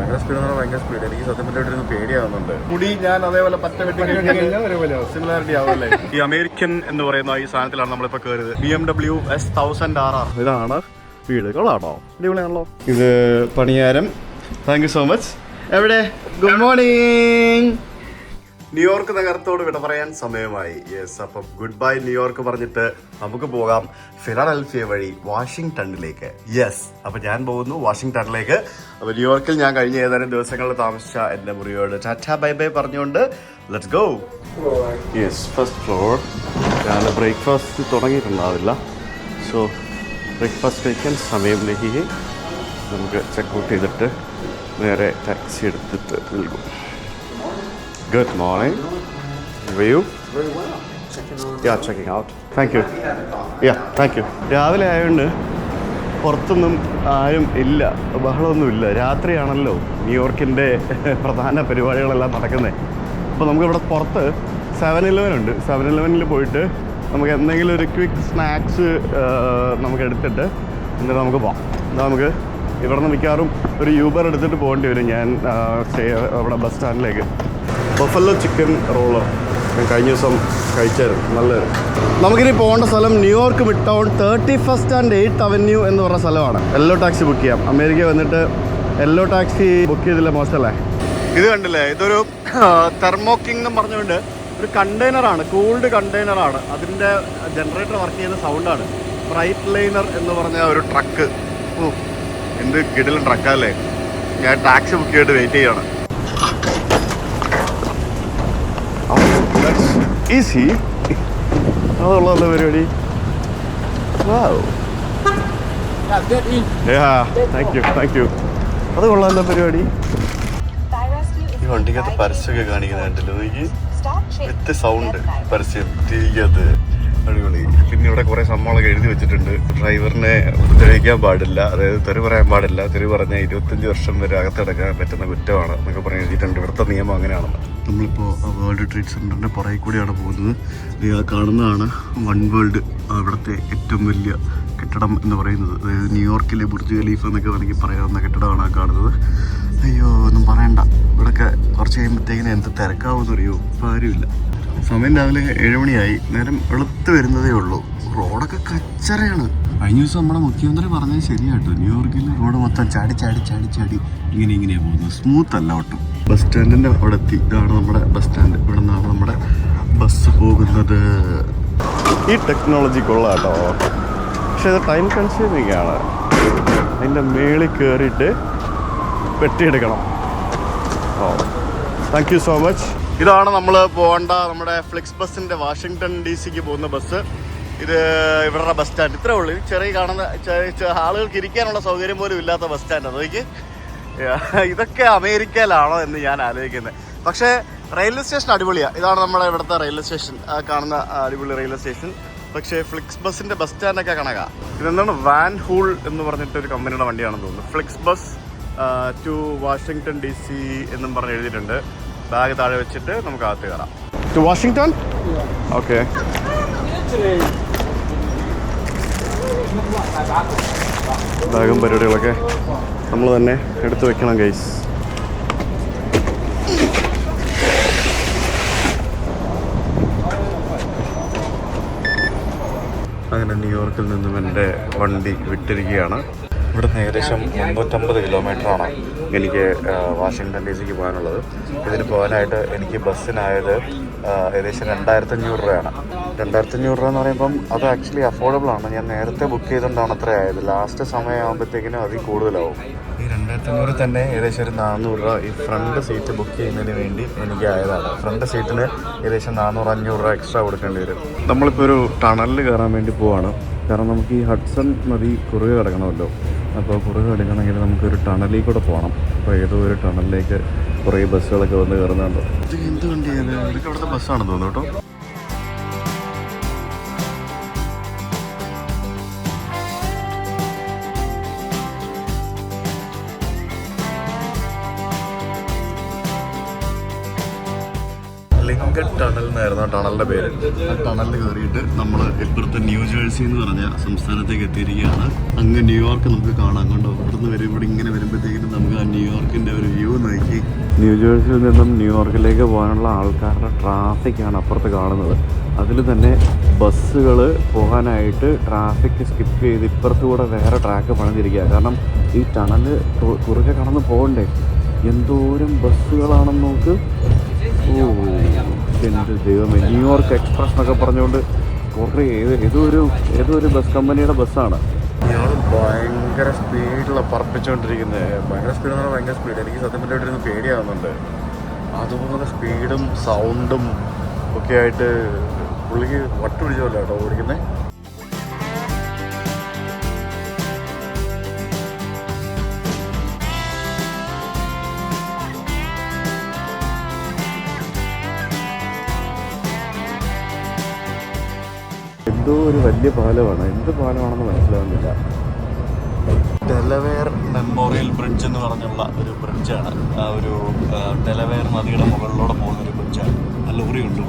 ഭയങ്കര സ്പീഡ്. എനിക്ക് സത്യം പറഞ്ഞിട്ട് പേടിയാവുന്നുണ്ട്. മുടി ഞാൻ അതേപോലെ പറ്റ വെട്ടി സിമിലാരിറ്റി ആവുമല്ലേ. ഈ അമേരിക്കൻ എന്ന് പറയുന്ന ഈ സാധനത്തിലാണ് നമ്മളിപ്പോൾ കയറിയത്. BMW S1000RR. ഇതാണ് വീട്. കൊള്ളാട്ടോ, അടിപൊളിയാണല്ലോ. ഇത് paniyaram. Thank you so much. എവിടെ? Good morning. ന്യൂയോർക്ക് നഗരത്തോട് വിട പറയാൻ സമയമായി. യെസ്, അപ്പം ഗുഡ് ബൈ ന്യൂയോർക്ക് പറഞ്ഞിട്ട് നമുക്ക് പോകാം ഫിലഡൽഫിയ വഴി വാഷിംഗ്ടണിലേക്ക്. യെസ്, അപ്പം ഞാൻ പോകുന്നു വാഷിംഗ്ടണിലേക്ക്. അപ്പോൾ ന്യൂയോർക്കിൽ ഞാൻ കഴിഞ്ഞ ഏതാനും ദിവസങ്ങളിൽ താമസിച്ച എൻ്റെ മുറിയോട് ടാറ്റ ബൈ ബൈ പറഞ്ഞുകൊണ്ട് let's go. Yes, first floor. ഞാൻ ബ്രേക്ക്ഫാസ്റ്റ് തുടങ്ങിയിട്ടുണ്ടാവില്ല. സോ ബ്രേക്ക്ഫാസ്റ്റ് കഴിക്കാൻ സമയം ലഹിയെ നമുക്ക് ചെക്കൗട്ട് ചെയ്തിട്ട് നേരെ ടാക്സി എടുത്തിട്ട് നൽകും. Good morning. How are you? Very well. Checking on. Yeah, checking out. Thank you. Yeah, thank you. രാവിലെ ആയതുകൊണ്ട് പുറത്തൊന്നും ആരും ഇല്ല, ബഹളമൊന്നുമില്ല. രാത്രിയാണല്ലോ ന്യൂയോർക്കിൻ്റെ പ്രധാന പരിപാടികളെല്ലാം നടക്കുന്നത്. അപ്പോൾ നമുക്കിവിടെ പുറത്ത് 7-Eleven ഉണ്ട്. 7-Elevenൽ പോയിട്ട് നമുക്ക് എന്തെങ്കിലും ഒരു ക്വിക്ക് സ്നാക്സ് നമുക്ക് എടുത്തിട്ട് എന്നിട്ട് നമുക്ക് പോകാം. നമുക്ക് ഇവിടെ നിന്ന് മിക്കവാറും ഒരു യൂബർ എടുത്തിട്ട് പോകേണ്ടി വരും. ഞാൻ അവിടെ ബസ് സ്റ്റാൻഡിലേക്ക്. ബഫല്ലോ ചിക്കൻ റോള് ഞാൻ കഴിഞ്ഞ ദിവസം കഴിച്ചായിരുന്നു, നല്ലത്. നമുക്കിനി പോകേണ്ട സ്ഥലം New York mid town 31st and 8th Avenue എന്ന് പറഞ്ഞ സ്ഥലമാണ്. യെല്ലോ ടാക്സി ബുക്ക് ചെയ്യാം. അമേരിക്ക വന്നിട്ട് യെല്ലോ ടാക്സി ബുക്ക് ചെയ്തില്ല, മോശമല്ലേ? ഇത് കണ്ടില്ലേ, ഇതൊരു തെർമോക്കിംഗ് എന്ന് പറഞ്ഞുകൊണ്ട് ഒരു കണ്ടെയ്നറാണ്, കൂൾഡ് കണ്ടെയ്നറാണ്. അതിൻ്റെ ജനറേറ്റർ വർക്ക് ചെയ്യുന്ന സൗണ്ടാണ്. ഫ്രൈറ്റ് ലൈനർ എന്ന് പറഞ്ഞ ഒരു ട്രക്ക്. എന്ത് കിടിലൻ ട്രക്കല്ലേ. ഞാൻ ടാക്സി ബുക്ക് ചെയ്തിട്ട് വെയിറ്റ് ചെയ്യാണ്. ഈസി. അതുള്ളതല്ലേ പരിപാടി. Thank you. അത് കൊള്ളാമല്ലോ പരിപാടി. ഈ വണ്ടിക്കകത്ത് പരസ്യമൊക്കെ കാണിക്കുന്നുണ്ടല്ലോ, എനിക്ക് വിത്ത് സൗണ്ട് പരസ്യം തിരികത്ത്. അടിപൊളി. പിന്നെ ഇവിടെ കുറേ സംഭവങ്ങളൊക്കെ എഴുതി വെച്ചിട്ടുണ്ട്. ഡ്രൈവറിനെ ഉപദ്രവിക്കാൻ പാടില്ല, അതായത് തെറി പറയാൻ പാടില്ല, തെറി പറഞ്ഞാൽ 25 വർഷം വരെ അകത്തടക്കാൻ പറ്റുന്ന കുറ്റമാണ് എന്നൊക്കെ പറഞ്ഞ് എഴുതിയിട്ടുണ്ട്. ഇവിടുത്തെ നിയമം അങ്ങനെയാണെന്ന്. നമ്മളിപ്പോൾ വേൾഡ് ട്രേഡ് സെൻറ്ററിൻ്റെ പുറകെ കൂടിയാണ് പോകുന്നത്. കാണുന്നതാണ് വൺ വേൾഡ്, ഇവിടുത്തെ ഏറ്റവും വലിയ കെട്ടിടം എന്ന് പറയുന്നത്. അതായത് ന്യൂയോർക്കിലെ ബുർജ് ഖലീഫ എന്നൊക്കെ വേണമെങ്കിൽ പറയാവുന്ന കെട്ടിടമാണ് ആ കാണുന്നത്. അയ്യോ, ഒന്നും പറയണ്ട. ഇവിടെയൊക്കെ കുറച്ച് കഴിയുമ്പോഴത്തേക്കിനും എന്ത് തിരക്കാവുമെന്നറിയോ, ഇപ്പോൾ ആരുമില്ല. സമയം രാവിലെ 7 മണിയായി. നേരം വെളുത്ത് വരുന്നതേ ഉള്ളൂ. റോഡൊക്കെ കച്ചറയാണ്. കഴിഞ്ഞ ദിവസം നമ്മുടെ മുഖ്യമന്ത്രി പറഞ്ഞത് ശരിയാട്ടോ, ന്യൂയോർക്കിൽ റോഡ് മൊത്തം ചാടി ചാടി ചാടി ചാടി ഇങ്ങനെയാണ് പോകുന്നത്. സ്മൂത്ത് അല്ല ഒട്ടും. ബസ് സ്റ്റാൻഡിൻ്റെ അവിടെ എത്തി. ഇതാണ് നമ്മുടെ ബസ് സ്റ്റാൻഡ്. ഇവിടെ നിന്നാണ് നമ്മുടെ ബസ് പോകുന്നത്. ഈ ടെക്നോളജി കൊള്ളാട്ടോ, പക്ഷേ ഇത് ടൈം കൺസ്യൂമിങ് ആണ്. അതിൻ്റെ മേളിൽ കയറിയിട്ട് വെട്ടിയെടുക്കണം. ഓ, താങ്ക് യു സോ മച്ച്. ഇതാണ് നമ്മൾ പോകേണ്ട നമ്മുടെ ഫ്ലിക്സ് ബസ്സിൻ്റെ വാഷിങ്ടൺ DC പോകുന്ന ബസ്. ഇത് ഇവരുടെ ബസ് സ്റ്റാൻഡ് ഇത്രേ ഉള്ളൂ. ചെറിയ കാണുന്ന ആളുകൾക്ക് ഇരിക്കാനുള്ള സൗകര്യം പോലും ഇല്ലാത്ത ബസ് സ്റ്റാൻഡ്. അതൊക്കെ ഇതൊക്കെ അമേരിക്കയിലാണോ എന്ന് ഞാൻ ആലോചിക്കുന്നത്. പക്ഷേ റെയിൽവേ സ്റ്റേഷൻ അടിപൊളിയാണ്. ഇതാണ് നമ്മുടെ ഇവിടുത്തെ റെയിൽവേ സ്റ്റേഷൻ, കാണുന്ന അടിപൊളി റെയിൽവേ സ്റ്റേഷൻ. പക്ഷേ ഫ്ലിക്സ് ബസ്സിൻ്റെ ബസ് സ്റ്റാൻഡൊക്കെ കണക്കാണ്. ഇതെന്താണ്, വാൻ ഹൂൾ എന്ന് പറഞ്ഞിട്ടൊരു കമ്പനിയുടെ വണ്ടിയാണെന്ന് തോന്നുന്നു. FlixBus to Washington DC എന്നും പറഞ്ഞ് എഴുതിയിട്ടുണ്ട്. ബാഗ് താഴെ വെച്ചിട്ട് നമുക്ക് അകത്ത് കയറാം. To Washington. ഓക്കെ. ബാഗും പരിപാടികളൊക്കെ നമ്മൾ തന്നെ എടുത്തു വെക്കണം ഗൈസ്. അങ്ങനെ ന്യൂയോർക്കിൽ നിന്നും എൻ്റെ വണ്ടി വിട്ടിരിക്കുകയാണ്. ഇവിടുന്ന് ഏകദേശം 350 കിലോമീറ്ററാണ് എനിക്ക് വാഷിങ്ടൺ DC പോകാനുള്ളത്. ഇതിന് പോകാനായിട്ട് എനിക്ക് ബസ്സിനായത് ഏകദേശം 2500 രൂപയാണ്. 2500 രൂപ എന്ന് പറയുമ്പം അത് ആക്ച്വലി അഫോർഡബിൾ ആണ്. ഞാൻ നേരത്തെ ബുക്ക് ചെയ്തുകൊണ്ടാണ് അത്ര ആയത്. ലാസ്റ്റ് സമയമാകുമ്പോഴത്തേക്കിനും അതിൽ കൂടുതലാവും. ഈ 2500 തന്നെ ഏകദേശം ഒരു 400 രൂപ ഈ ഫ്രണ്ട് സീറ്റ് ബുക്ക് ചെയ്യുന്നതിന് വേണ്ടി എനിക്ക് ആയതാണ്. ഫ്രണ്ട് സീറ്റിന് ഏകദേശം 400-500 രൂപ എക്സ്ട്രാ കൊടുക്കേണ്ടി വരും. നമ്മളിപ്പോൾ ഒരു ടണലിൽ കയറാൻ വേണ്ടി പോവാണ്. കാരണം നമുക്ക് ഈ ഹഡ്സൺ നദി കുറുകെ കിടക്കണമല്ലോ. അപ്പോൾ കുറുകെ കിടക്കണമെങ്കിൽ നമുക്കൊരു ടണലിൽ കൂടെ പോകണം. അപ്പോൾ ഏതോ ഒരു ടണലിലേക്ക് കുറേ ബസ്സുകളൊക്കെ വന്ന് കയറുന്നുണ്ട്. ഇത് എന്ത് വണ്ടിയാണ്? ഇതൊക്കെ ഇവിടുത്തെ ബസ്സാണെന്ന് തോന്നുന്നു കേട്ടോ. ലിങ്കൺ ടണൽ എന്നായിരുന്നു ആ ടണലിൻ്റെ പേര്. ആ ടണലിൽ കയറിയിട്ട് നമ്മൾ ഇപ്പുറത്തെ ന്യൂജേഴ്സി എന്ന് പറഞ്ഞ സംസ്ഥാനത്തേക്ക് എത്തിയിരിക്കുകയാണ്. അങ്ങ് ന്യൂയോർക്ക് നമുക്ക് കാണാം. കണ്ടോ, ഇവിടുന്ന് വരും. ഇവിടെ ഇങ്ങനെ വരുമ്പോഴത്തേക്കും നമുക്ക് ആ ന്യൂയോർക്കിൻ്റെ ഒരു വ്യൂ ന്യൂജേഴ്സിയിൽ നിന്നും ന്യൂയോർക്കിലേക്ക് പോകാനുള്ള ആൾക്കാരുടെ ട്രാഫിക്കാണ് അപ്പുറത്ത് കാണുന്നത്. അതിൽ തന്നെ ബസ്സുകൾ പോകാനായിട്ട് ട്രാഫിക് സ്കിപ്പ് ചെയ്ത് ഇപ്പുറത്തുകൂടെ വേറെ ട്രാക്ക് പണിതിരിക്കുക. കാരണം ഈ ടണൽ കുറുകെ കടന്ന് പോകണ്ടേ. എന്തോരം ബസ്സുകളാണെന്ന് നോക്ക്. ഓ എൻ്റെ ദൈവമേ, ന്യൂയോർക്ക് എക്സ്പ്രസ് എന്നൊക്കെ പറഞ്ഞുകൊണ്ട് കുറേ ഏതോ ഒരു ബസ് കമ്പനിയുടെ ബസ്സാണ്. ഇയാൾ ഭയങ്കര സ്പീഡിലാണ് പറപ്പിച്ചുകൊണ്ടിരിക്കുന്നത്. ഭയങ്കര സ്പീഡ് എന്ന് പറഞ്ഞാൽ ഭയങ്കര സ്പീഡ്. എനിക്ക് സത്യം പറഞ്ഞിട്ടിരുന്ന് പേടിയാവുന്നുണ്ട്. അതുപോലെ സ്പീഡും സൗണ്ടും ഒക്കെ ആയിട്ട് പുള്ളിക്ക് വട്ടുപിടിച്ചല്ലോ കേട്ടോ ഓടിക്കുന്നത്. എന്തോ ഒരു വലിയ പാലമാണ്. എന്ത് പാലമാണെന്ന് മനസ്സിലാവുന്നില്ല. ഡെലവെയർ മെമ്മോറിയൽ ബ്രിഡ്ജ് എന്ന് പറഞ്ഞുള്ള ഒരു ബ്രിഡ്ജാണ്. ഒരു ഡെലവെയർ നദിയുടെ മുകളിലൂടെ പോകുന്നൊരു ബ്രിഡ്ജാണ്. ആ ലോറിയുണ്ട്,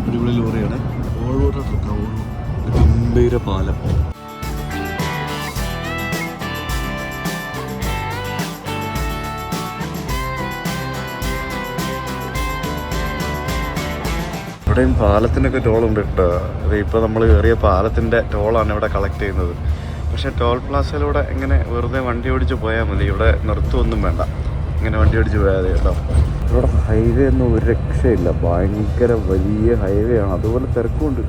അടിപൊളി ലോറിയാണ്. ഓൾവോട്ടർ ട്രക്ക്, ഗംഭീര പാലം. ഇവിടെയും പാലത്തിനൊക്കെ ടോളുണ്ട് കേട്ടോ. അത് ഇപ്പോൾ നമ്മൾ കയറിയ പാലത്തിൻ്റെ ടോളാണ് ഇവിടെ കളക്ട് ചെയ്യുന്നത്. പക്ഷേ ടോൾ പ്ലാസയിലൂടെ ഇങ്ങനെ വെറുതെ വണ്ടി ഓടിച്ച് പോയാൽ മതി. ഇവിടെ നിർത്തുമൊന്നും വേണ്ട, ഇങ്ങനെ വണ്ടി ഓടിച്ച് പോയാൽ മതി കേട്ടോ. ഇവിടെ ഹൈവേ ഒന്നും ഒരു രക്ഷയില്ല. ഭയങ്കര വലിയ ഹൈവേ ആണ്, അതുപോലെ തിരക്കുണ്ട്.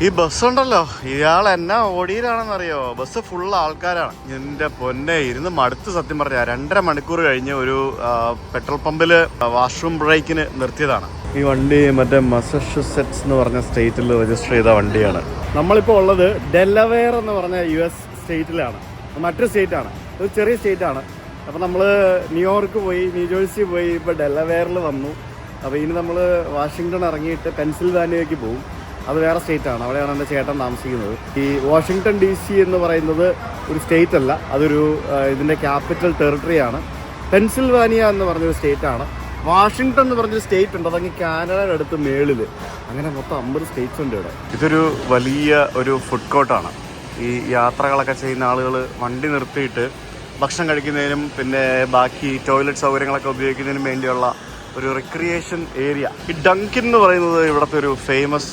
ഈ ബസ്സുണ്ടല്ലോ, ഇയാൾ എന്നാ ഓടിയിലാണെന്നറിയോ? ബസ് ഫുൾ ആൾക്കാരാണ്. എൻ്റെ പൊന്നെ, ഇരുന്ന് മടുത്ത് സത്യം പറഞ്ഞാൽ. 2.5 മണിക്കൂർ കഴിഞ്ഞ് ഒരു പെട്രോൾ പമ്പിൽ വാഷ്റൂം ബ്രേക്കിന് നിർത്തിയതാണ്. ഈ വണ്ടി മറ്റേ മസച്യൂസെറ്റ്സ് എന്ന് പറഞ്ഞ സ്റ്റേറ്റിൽ രജിസ്റ്റർ ചെയ്ത വണ്ടിയാണ്. നമ്മളിപ്പോൾ ഉള്ളത് ഡെലവെയർ എന്ന് പറഞ്ഞ US സ്റ്റേറ്റിലാണ്. മറ്റൊരു സ്റ്റേറ്റാണ്, ഒരു ചെറിയ സ്റ്റേറ്റാണ്. അപ്പോൾ നമ്മൾ ന്യൂയോർക്ക് പോയി, ന്യൂജേഴ്സി പോയി, ഇപ്പോൾ ഡെലവെയറിൽ വന്നു. അപ്പോൾ ഇനി നമ്മൾ വാഷിങ്ടൺ ഇറങ്ങിയിട്ട് പെൻസിൽവാനിയയ്ക്ക് പോകും. അത് വേറെ സ്റ്റേറ്റാണ്, അവിടെയാണ് എൻ്റെ ചേട്ടൻ താമസിക്കുന്നത്. ഈ വാഷിങ്ടൺ DC എന്ന് പറയുന്നത് ഒരു സ്റ്റേറ്റ് അല്ല, അതൊരു ഇതിൻ്റെ ക്യാപിറ്റൽ ടെറിട്ടറിയാണ്. പെൻസിൽവാനിയ എന്ന് പറഞ്ഞൊരു സ്റ്റേറ്റാണ്. വാഷിങ്ടൺ എന്ന് പറഞ്ഞൊരു സ്റ്റേറ്റ് ഉണ്ട്, അതങ്ങ് കാനഡയുടെ അടുത്ത് മേളിൽ. അങ്ങനെ മൊത്തം 50 സ്റ്റേറ്റ്സ് ഉണ്ട് ഇവിടെ. ഇതൊരു വലിയ ഒരു ഫുഡ് കോർട്ടാണ്. ഈ യാത്രകളൊക്കെ ചെയ്യുന്ന ആളുകൾ വണ്ടി നിർത്തിയിട്ട് ഭക്ഷണം കഴിക്കുന്നതിനും പിന്നെ ബാക്കി ടോയ്ലറ്റ് സൗകര്യങ്ങളൊക്കെ ഉപയോഗിക്കുന്നതിനും വേണ്ടിയുള്ള ഒരു റിക്രിയേഷൻ ഏരിയ. ഈ ഡങ്കിൻ എന്ന് പറയുന്നത് ഇവിടുത്തെ ഒരു ഫേമസ്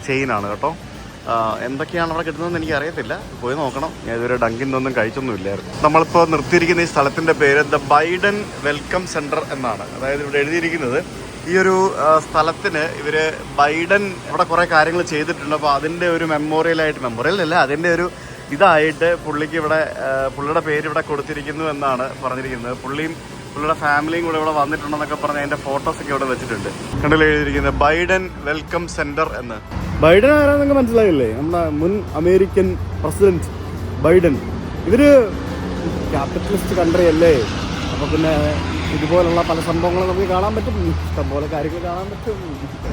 ചെയിനാണ് കേട്ടോ. എന്തൊക്കെയാണ് അവിടെ കിട്ടുന്നതെന്ന് എനിക്ക് അറിയത്തില്ല, പോയി നോക്കണം. ഞാൻ ഇതുവരെ ഡങ്കിന്നൊന്നും കഴിച്ചൊന്നുമില്ലായിരുന്നു. നമ്മളിപ്പോൾ നിർത്തിയിരിക്കുന്ന ഈ സ്ഥലത്തിൻ്റെ പേര് ദ ബൈഡൻ വെൽക്കം സെൻറ്റർ എന്നാണ്. അതായത് ഇവിടെ എഴുതിയിരിക്കുന്നത് ഈ ഒരു സ്ഥലത്തിന് ഇവർ ബൈഡൻ ഇവിടെ കുറേ കാര്യങ്ങൾ ചെയ്തിട്ടുണ്ട്. അപ്പോൾ അതിൻ്റെ ഒരു മെമ്മോറിയൽ അല്ല, അതിൻ്റെ ഒരു ഇതായിട്ട് പുള്ളിക്ക് ഇവിടെ പുള്ളിയുടെ പേര് ഇവിടെ കൊടുത്തിരിക്കുന്നു എന്നാണ് പറഞ്ഞിരിക്കുന്നത്. പുള്ളിയുടെ ഫാമിലിയും കൂടെ ഇവിടെ വന്നിട്ടുണ്ടെന്നൊക്കെ പറഞ്ഞ് അതിൻ്റെ ഫോട്ടോസൊക്കെ ഇവിടെ വെച്ചിട്ടുണ്ട്. കണ്ടില്ലേ എഴുതിയിരിക്കുന്നത് ബൈഡൻ വെൽക്കം സെൻറ്റർ എന്ന്. ബൈഡൻ ആരാന്നൊക്കെ മനസ്സിലായില്ലേ? നമ്മുടെ മുൻ അമേരിക്കൻ പ്രസിഡന്റ് ബൈഡൻ. ഇവര് ക്യാപിറ്റലിസ്റ്റ് കൺട്രി അല്ലേ, അപ്പോൾ പിന്നെ ഇതുപോലുള്ള പല സംഭവങ്ങളും നമുക്ക് കാണാൻ പറ്റും, ഇഷ്ടംപോലെ കാര്യങ്ങൾ കാണാൻ പറ്റും.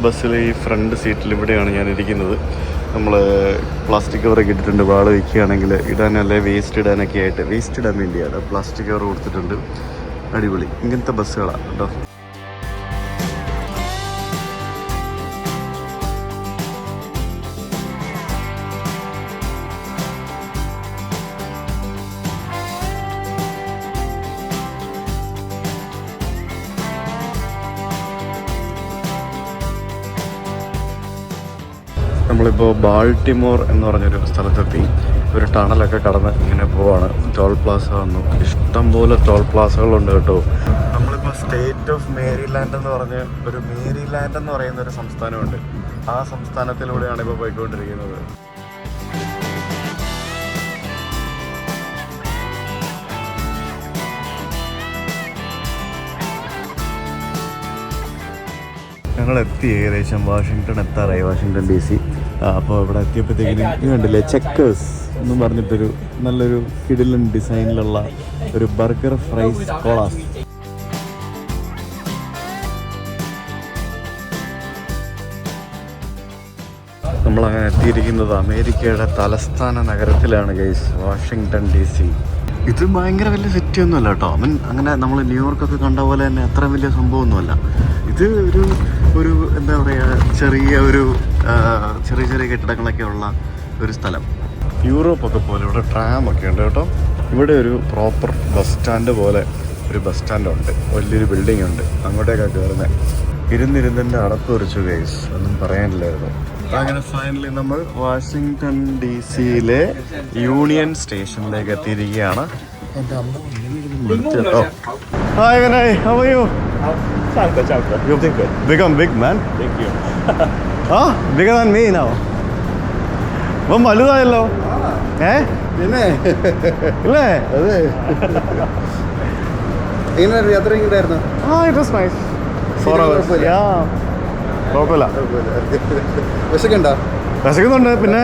ബസ്സിൽ ഈ ഫ്രണ്ട് സീറ്റിൽ ഇവിടെയാണ് ഞാൻ ഇരിക്കുന്നത്. നമ്മൾ പ്ലാസ്റ്റിക് കവറൊക്കെ ഇട്ടിട്ടുണ്ട്. വാള് വയ്ക്കുകയാണെങ്കിൽ ഇടാനല്ലേ വേസ്റ്റ് ഇടാനൊക്കെ ആയിട്ട്, വേസ്റ്റ് ഇടാൻ വേണ്ടിയാണ് പ്ലാസ്റ്റിക് കവർ കൊടുത്തിട്ടുണ്ട്. അടിപൊളി, ഇങ്ങനത്തെ ബസ്സുകളാണ് കേട്ടോ. നമ്മളിപ്പോൾ ബാൾട്ടിമോർ എന്ന് പറഞ്ഞൊരു സ്ഥലത്തെത്തി. ഒരു ടണലൊക്കെ കടന്ന് ഇങ്ങനെ പോവാണ്. ടോൾ പ്ലാസ വന്നു. ഇഷ്ടംപോലെ ടോൾ പ്ലാസകളുണ്ട് കേട്ടോ. നമ്മളിപ്പോൾ സ്റ്റേറ്റ് ഓഫ് മേരിലാൻഡ് എന്ന് പറഞ്ഞ് മേരിലാൻഡ് എന്ന് പറയുന്ന ഒരു സംസ്ഥാനമുണ്ട്. ആ സംസ്ഥാനത്തിലൂടെയാണ് ഇപ്പോൾ പോയിക്കൊണ്ടിരിക്കുന്നത്. ഞങ്ങൾ എത്തി, ഏകദേശം വാഷിങ്ടൺ എത്താറായി, വാഷിങ്ടൺ DC. അപ്പോൾ ഇവിടെ എത്തിയപ്പോഴത്തേക്കിനും ഇത് കണ്ടില്ലേ, ചെക്കേഴ്സ് എന്ന് പറഞ്ഞിട്ടൊരു നല്ലൊരു കിടിലൻ ഡിസൈനിലുള്ള ഒരു ബർഗർ ഫ്രൈസ് കോളാസ്. നമ്മളങ്ങനെ എത്തിയിരിക്കുന്നത് അമേരിക്കയുടെ തലസ്ഥാന നഗരത്തിലാണ് ഗൈസ്, വാഷിങ്ടൺ DC. ഇത് ഭയങ്കര വലിയ സിറ്റി ഒന്നുമല്ല കേട്ടോ. അങ്ങനെ നമ്മൾ ന്യൂയോർക്കൊക്കെ കണ്ട പോലെ തന്നെ അത്ര വലിയ സംഭവമൊന്നുമല്ല. ഇത് ഒരു എന്താ പറയുക, ചെറിയ കെട്ടിടങ്ങളൊക്കെ ഉള്ള ഒരു സ്ഥലം. യൂറോപ്പൊക്കെ പോലെ ഇവിടെ ട്രാമൊക്കെ ഉണ്ട് കേട്ടോ. ഇവിടെ ഒരു പ്രോപ്പർ ബസ് സ്റ്റാൻഡ് പോലെ ഒരു ബസ് സ്റ്റാൻഡുണ്ട്, വലിയൊരു ബിൽഡിംഗ് ഉണ്ട്, അങ്ങോട്ടേക്കാണ് കയറുന്നത്. ഇരുന്നിരുന്നിൻ്റെ അടപ്പ് കുറിച്ചു ഗൈസ്, ഒന്നും പറയാനില്ലായിരുന്നു. അങ്ങനെ ഫൈനലി നമ്മൾ വാഷിങ്ടൺ DC-യിലെ യൂണിയൻ സ്റ്റേഷനിലേക്ക് എത്തിയിരിക്കുകയാണ്. Hi Vinay, how are you? Ciao. You've become big man. Thank you. Huh? Bigger than me now. ഇപ്പം വലുതായല്ലോ. പിന്നെ ഇല്ലേ? അതെ. എങ്ങനെയായിരുന്നു യാത്ര? എങ്ങനെയായിരുന്നു? It was nice. 4 hours. Yeah. കുഴപ്പമില്ല. വിശക്കുണ്ടോ? വിശക്കുന്നുണ്ട്. പിന്നെ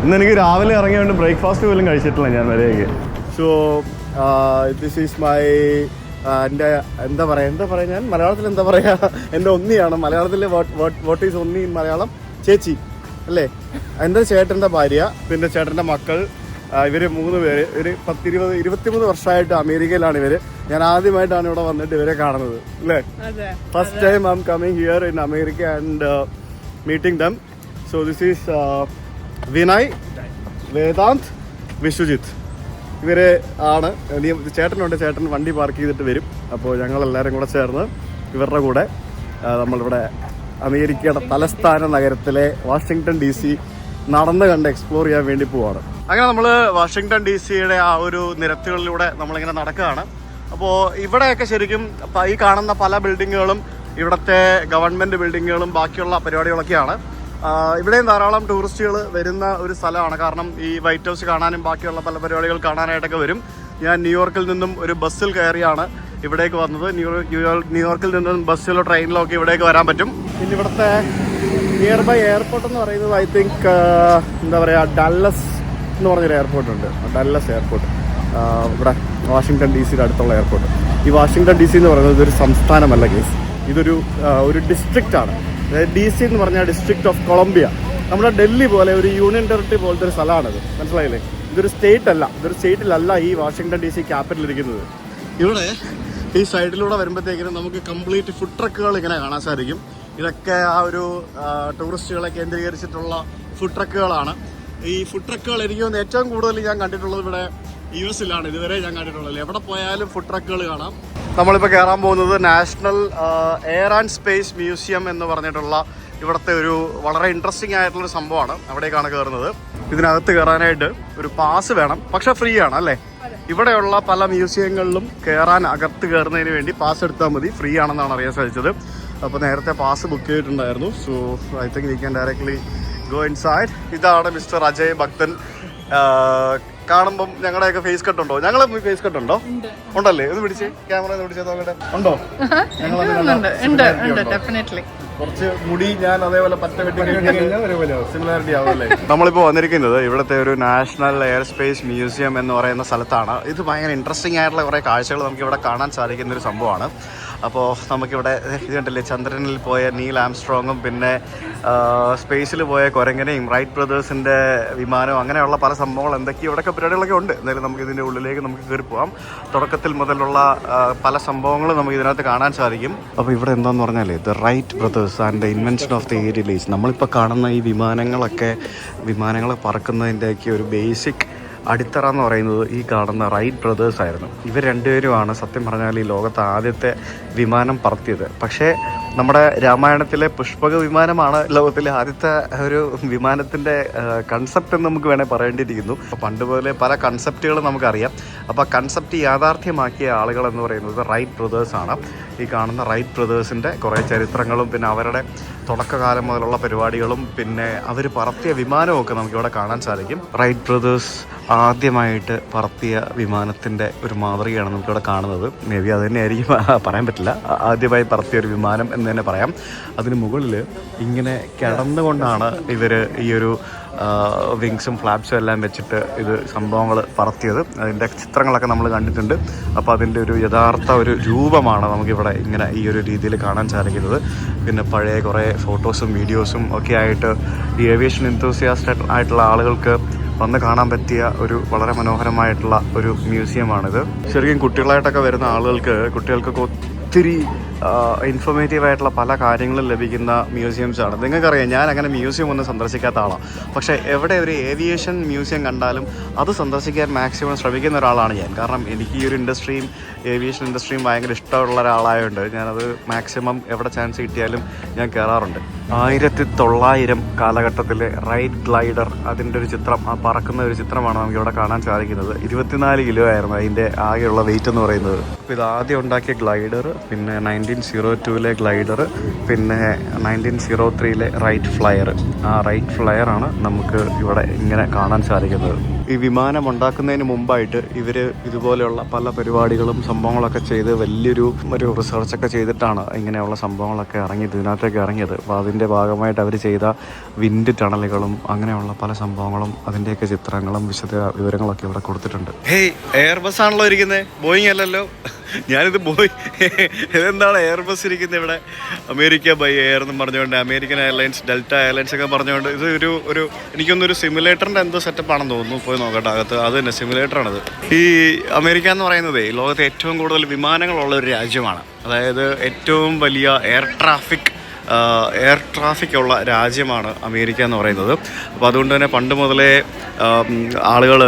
ഇന്ന് എനിക്ക് രാവിലെ ഇറങ്ങിയോണ്ട് ബ്രേക്ക്ഫാസ്റ്റ് പോലും കഴിച്ചിട്ടില്ല ഞാൻ വരെയൊക്കെ. സോ ദിസ് ഈസ് മൈ എൻ്റെ എന്താ പറയുക ഞാൻ മലയാളത്തിൽ എന്താ പറയുക, എൻ്റെ ഒന്നിയാണ് മലയാളത്തിൽ. വാട്ട് ഈസ് ഒന്നി ഇൻ മലയാളം? ചേച്ചി അല്ലേ? എൻ്റെ ചേട്ടൻ്റെ ഭാര്യ, പിന്നെ ചേട്ടൻ്റെ മക്കൾ, ഇവർ 3 പേര്. ഒരു 23 വർഷമായിട്ട് അമേരിക്കയിലാണ് ഇവർ. ഞാൻ ആദ്യമായിട്ടാണ് ഇവിടെ വന്നിട്ട് ഇവരെ കാണുന്നത് അല്ലേ. First time I am coming here in America and meeting them. So this is Vinay, Vedant, Vishwajith. ഇവരെ ആണ്. ചേട്ടനുണ്ട്, ചേട്ടൻ വണ്ടി പാർക്ക് ചെയ്തിട്ട് വരും. അപ്പോൾ ഞങ്ങളെല്ലാവരും കൂടെ ചേർന്ന് ഇവരുടെ കൂടെ നമ്മളിവിടെ അമേരിക്കയുടെ തലസ്ഥാന നഗരത്തിലെ വാഷിങ്ടൺ DC നടന്ന് കണ്ട് എക്സ്പ്ലോർ ചെയ്യാൻ വേണ്ടി പോവാണ്. അങ്ങനെ നമ്മൾ വാഷിങ്ടൺ DC-യുടെ ആ ഒരു നിരത്തുകളിലൂടെ നമ്മളിങ്ങനെ നടക്കുകയാണ്. അപ്പോൾ ഇവിടെയൊക്കെ ശരിക്കും ഈ കാണുന്ന പല ബിൽഡിങ്ങുകളും ഇവിടുത്തെ ഗവൺമെൻറ് ബിൽഡിങ്ങുകളും ബാക്കിയുള്ള പരിപാടികളൊക്കെയാണ്. ഇവിടെയും ധാരാളം ടൂറിസ്റ്റുകൾ വരുന്ന ഒരു സ്ഥലമാണ്. കാരണം ഈ വൈറ്റ് ഹൗസ് കാണാനും ബാക്കിയുള്ള പല പരിപാടികൾ കാണാനായിട്ടൊക്കെ വരും. ഞാൻ ന്യൂയോർക്കിൽ നിന്നും ഒരു ബസ്സിൽ കയറിയാണ് ഇവിടേക്ക് വന്നത്. ന്യൂയോർക്കിൽ നിന്നും ബസ്സിലോ ട്രെയിനിലോ ഒക്കെ ഇവിടേക്ക് വരാൻ പറ്റും. പിന്നെ ഇവിടുത്തെ നിയർ ബൈ എയർപോർട്ട് എന്ന് പറയുന്നത് ഐ തിങ്ക് എന്താ പറയുക, ഡല്ലസ് എന്ന് പറഞ്ഞൊരു എയർപോർട്ടുണ്ട്. ഡല്ലസ് എയർപോർട്ട് ഇവിടെ വാഷിങ്ടൺ DC-യുടെ അടുത്തുള്ള എയർപോർട്ട്. ഈ വാഷിങ്ടൺ DC എന്ന് പറയുന്നത് ഇതൊരു സംസ്ഥാനമല്ല കേസ്, ഇതൊരു ഡിസ്ട്രിക്റ്റ് ആണ്. അതായത് DC എന്ന് പറഞ്ഞാൽ ഡിസ്ട്രിക്റ്റ് ഓഫ് കൊളംബിയ. നമ്മുടെ ഡൽഹി പോലെ ഒരു യൂണിയൻ ടെറിട്ടറി പോലത്തെ ഒരു സ്ഥലമാണിത്, മനസ്സിലായില്ലേ? ഇതൊരു സ്റ്റേറ്റ് അല്ല, ഇതൊരു സ്റ്റേറ്റിലല്ല ഈ വാഷിങ്ടൺ DC ക്യാപിറ്റൽ ഇരിക്കുന്നത്. ഇവിടെ ഈ സൈഡിലൂടെ വരുമ്പോഴത്തേക്കിനും നമുക്ക് കംപ്ലീറ്റ് ഫുഡ് ട്രക്കുകൾ ഇങ്ങനെ കാണാൻ സാധിക്കും. ഇതൊക്കെ ആ ഒരു ടൂറിസ്റ്റുകളെ കേന്ദ്രീകരിച്ചിട്ടുള്ള ഫുഡ് ട്രക്കുകളാണ്. ഈ ഫുഡ് ട്രക്കുകൾ എനിക്ക് തോന്നുന്നു ഏറ്റവും കൂടുതൽ ഞാൻ കണ്ടിട്ടുള്ളത് ഇവിടെ US-ലാണ് ഇതുവരെ ഞാൻ കണ്ടിട്ടുള്ളത്. എവിടെ പോയാലും ഫുഡ് ട്രക്കുകൾ കാണാം. നമ്മളിപ്പോൾ കയറാൻ പോകുന്നത് national air and space museum എന്ന് പറഞ്ഞിട്ടുള്ള ഇവിടുത്തെ ഒരു വളരെ ഇൻട്രസ്റ്റിംഗ് ആയിട്ടുള്ളൊരു സംഭവമാണ്. അവിടേക്കാണ് കയറുന്നത്. ഇതിനകത്ത് കയറാനായിട്ട് ഒരു പാസ് വേണം, പക്ഷെ ഫ്രീ ആണ് അല്ലേ? ഇവിടെയുള്ള പല മ്യൂസിയങ്ങളിലും കയറാൻ അകത്ത് കയറുന്നതിന് വേണ്ടി പാസ് എടുത്താൽ മതി, ഫ്രീ ആണെന്നാണ് അറിയാൻ സാധിച്ചത്. അപ്പോൾ നേരത്തെ പാസ് ബുക്ക് ചെയ്തിട്ടുണ്ടായിരുന്നു. So I think we can directly go inside. ഇതാണ് മിസ്റ്റർ അജയ് ഭക്തൻ. കാണുമ്പം ഞങ്ങളുടെയൊക്കെ ഫേസ് കട്ട് ഉണ്ടോ? ഞങ്ങൾ ഫേസ് കട്ട് ഉണ്ടോ? ഉണ്ടല്ലേ? ഒന്ന് പിടിച്ച് ക്യാമറ പിടിച്ചത് നോക്കട്ടെ. ഉണ്ടോ? കുറച്ച് മുടി ഞാൻ അതേപോലെ പറ്റ വെട്ടി സിമിലാരിറ്റി ആവുമല്ലേ? നമ്മളിപ്പോൾ വന്നിരിക്കുന്നത് ഇവിടുത്തെ ഒരു നാഷണൽ എയർ സ്പേസ് മ്യൂസിയം എന്ന് പറയുന്ന സ്ഥലത്താണ്. ഇത് ഭയങ്കര ഇൻട്രസ്റ്റിംഗ് ആയിട്ടുള്ള കുറേ കാഴ്ചകൾ നമുക്ക് ഇവിടെ കാണാൻ സാധിക്കുന്ന ഒരു സംഭവമാണ്. അപ്പോൾ നമുക്കിവിടെ ഇത് കണ്ടില്ലേ, ചന്ദ്രനിൽ പോയ നീൽ ആംസ്ട്രോങ്ങും പിന്നെ സ്പേസിൽ പോയ കുരങ്ങനെയും റൈറ്റ് ബ്രദേഴ്സിൻ്റെ വിമാനവും അങ്ങനെയുള്ള പല സംഭവങ്ങൾ എന്തൊക്കെയോ ഇവിടെയൊക്കെ പരിപാടികളൊക്കെ ഉണ്ട്. എന്തായാലും നമുക്ക് ഇതിൻ്റെ ഉള്ളിലേക്ക് നമുക്ക് കയറി പോകാം. തുടക്കത്തിൽ മുതലുള്ള പല സംഭവങ്ങളും നമുക്ക് ഇതിനകത്ത് കാണാൻ സാധിക്കും. അപ്പോൾ ഇവിടെ എന്താന്ന് പറഞ്ഞാൽ the Wright brothers and the invention of the air release. നമ്മളിപ്പോൾ കാണുന്ന ഈ വിമാനങ്ങൾ പറക്കുന്നതിൻ്റെയൊക്കെ ഒരു ബേസിക് അടിത്തറ എന്ന് പറയുന്നത് ഈ കാണുന്ന റൈറ്റ് ബ്രദേഴ്സ് ആയിരുന്നു. ഇവർ രണ്ടുപേരുമാണ് സത്യം പറഞ്ഞാൽ ഈ ലോകത്തെ ആദ്യത്തെ വിമാനം പറത്തിയത്. പക്ഷേ നമ്മുടെ രാമായണത്തിലെ പുഷ്പക വിമാനമാണ് ലോകത്തിലെ ആദ്യത്തെ ഒരു വിമാനത്തിൻ്റെ കൺസെപ്റ്റ് എന്ന് നമുക്ക് വേണേൽ പറയേണ്ടിയിരിക്കുന്നു. അപ്പോൾ പണ്ട് പോലെ പല കൺസെപ്റ്റുകളും നമുക്കറിയാം. അപ്പോൾ കൺസെപ്റ്റ് യാഥാർത്ഥ്യമാക്കിയ ആളുകൾ എന്ന് പറയുന്നത് റൈറ്റ് ബ്രദേഴ്സാണ്. ഈ കാണുന്ന റൈറ്റ് ബ്രദേഴ്സിൻ്റെ കുറേ ചരിത്രങ്ങളും പിന്നെ അവരുടെ തുടക്കകാലം മുതലുള്ള പരിപാടികളും പിന്നെ അവർ പറത്തിയ വിമാനമൊക്കെ നമുക്കിവിടെ കാണാൻ സാധിക്കും. റൈറ്റ് ബ്രദേഴ്സ് ആദ്യമായിട്ട് പറത്തിയ വിമാനത്തിൻ്റെ ഒരു മാതൃകയാണ് നമുക്കിവിടെ കാണുന്നത്. മേ ബി അത് തന്നെയായിരിക്കും, പറയാൻ പറ്റില്ല. ആദ്യമായി പറത്തിയ ഒരു വിമാനം എന്ന് തന്നെ പറയാം. അതിന് മുകളിൽ ഇങ്ങനെ കിടന്നുകൊണ്ടാണ് ഇവർ ഈ ഒരു വിങ്സും ഫ്ലാപ്സും എല്ലാം വെച്ചിട്ട് ഇത് സംഭവങ്ങൾ പറത്തിയത്. അതിൻ്റെ ചിത്രങ്ങളൊക്കെ നമ്മൾ കണ്ടിട്ടുണ്ട്. അപ്പോൾ അതിൻ്റെ ഒരു യഥാർത്ഥ ഒരു രൂപമാണ് നമുക്കിവിടെ ഇങ്ങനെ ഈ ഒരു രീതിയിൽ കാണാൻ സാധിക്കുന്നത്. പിന്നെ പഴയ കുറേ ഫോട്ടോസും വീഡിയോസും ഒക്കെ ആയിട്ട് ഈ ഏവിയേഷൻ എന്തൂസിയാസ്റ്റ് ആയിട്ടുള്ള ആളുകൾക്ക് വന്ന് കാണാൻ പറ്റിയ ഒരു വളരെ മനോഹരമായിട്ടുള്ള ഒരു മ്യൂസിയമാണിത്. ശരിക്കും കുട്ടികളായിട്ടൊക്കെ വരുന്ന ആളുകൾക്കൊക്കെ ഒത്തിരി ഇൻഫോർമേറ്റീവ് ആയിട്ടുള്ള പല കാര്യങ്ങളും ലഭിക്കുന്ന മ്യൂസിയംസാണ്. നിങ്ങൾക്കറിയാം, ഞാൻ അങ്ങനെ മ്യൂസിയം ഒന്നും സന്ദർശിക്കാത്ത ആളാണ്. പക്ഷേ എവിടെ ഒരു ഏവിയേഷൻ മ്യൂസിയം കണ്ടാലും അത് സന്ദർശിക്കാൻ മാക്സിമം ശ്രമിക്കുന്ന ഒരാളാണ് ഞാൻ. കാരണം എനിക്ക് ഈ ഒരു ഇൻഡസ്ട്രിയും ഏവിയേഷൻ ഇൻഡസ്ട്രിയും ഭയങ്കര ഇഷ്ടമുള്ള ഒരാളായതുകൊണ്ട് ഞാനത് മാക്സിമം എവിടെ ചാൻസ് കിട്ടിയാലും ഞാൻ കയറാറുണ്ട്. 1900 കാലഘട്ടത്തിലെ റൈറ്റ് ഗ്ലൈഡർ, അതിൻ്റെ ഒരു ചിത്രം, ആ പറക്കുന്ന ഒരു ചിത്രമാണ് നമുക്കിവിടെ കാണാൻ സാധിക്കുന്നത്. 24 കിലോ ആയിരുന്നു അതിൻ്റെ ആകെയുള്ള വെയിറ്റ് എന്ന് പറയുന്നത്. അപ്പോൾ ഇത് ആദ്യം ഉണ്ടാക്കിയ ഗ്ലൈഡർ, പിന്നെ 1902 ഗ്ലൈഡർ, പിന്നെ 1903 റൈറ്റ് ഫ്ലയർ. ആ റൈറ്റ് ഫ്ലയറാണ് നമുക്ക് ഇവിടെ ഇങ്ങനെ കാണാൻ സാധിക്കുന്നത്. ഈ വിമാനം ഉണ്ടാക്കുന്നതിന് മുമ്പായിട്ട് ഇവർ ഇതുപോലെയുള്ള പല പരിപാടികളും സംഭവങ്ങളൊക്കെ ചെയ്ത് വലിയൊരു റിസർച്ചൊക്കെ ചെയ്തിട്ടാണ് ഇങ്ങനെയുള്ള സംഭവങ്ങളൊക്കെ ഇതിനകത്തേക്ക് ഇറങ്ങിയത്. അപ്പോൾ അതിൻ്റെ ഭാഗമായിട്ട് അവർ ചെയ്ത വിൻഡ് ടണലുകളും അങ്ങനെയുള്ള പല സംഭവങ്ങളും അതിൻ്റെയൊക്കെ ചിത്രങ്ങളും വിവരങ്ങളൊക്കെ ഇവിടെ കൊടുത്തിട്ടുണ്ട്. ഹേയ്, എയർബസ് ആണല്ലോ ഇരിക്കുന്നത്, ബോയിങ് അല്ലല്ലോ. ഞാനിത് ഇതെന്താണ് എയർബസ് ഇരിക്കുന്നത് ഇവിടെ? അമേരിക്ക ബൈ എയർ എന്നും പറഞ്ഞുകൊണ്ട്, അമേരിക്കൻ എയർലൈൻസ്, ഡെൽറ്റ എയർലൈൻസ് ഒക്കെ പറഞ്ഞുകൊണ്ട്, ഇത് ഒരു എനിക്കൊന്നൊരു സിമുലേറ്ററിൻ്റെ എന്തോ സെറ്റപ്പാണെന്ന് തോന്നുന്നു. പോയി നോക്കട്ടെ അകത്ത്. അത് തന്നെ സിമുലേറ്ററാണത്. ഈ അമേരിക്ക എന്ന് പറയുന്നത് ലോകത്തെ ഏറ്റവും കൂടുതൽ വിമാനങ്ങളുള്ള ഒരു രാജ്യമാണ്. അതായത് ഏറ്റവും വലിയ എയർ ട്രാഫിക് ഉള്ള രാജ്യമാണ് അമേരിക്ക എന്ന് പറയുന്നത്. അപ്പോൾ അതുകൊണ്ട് തന്നെ പണ്ട് മുതലേ ആളുകൾ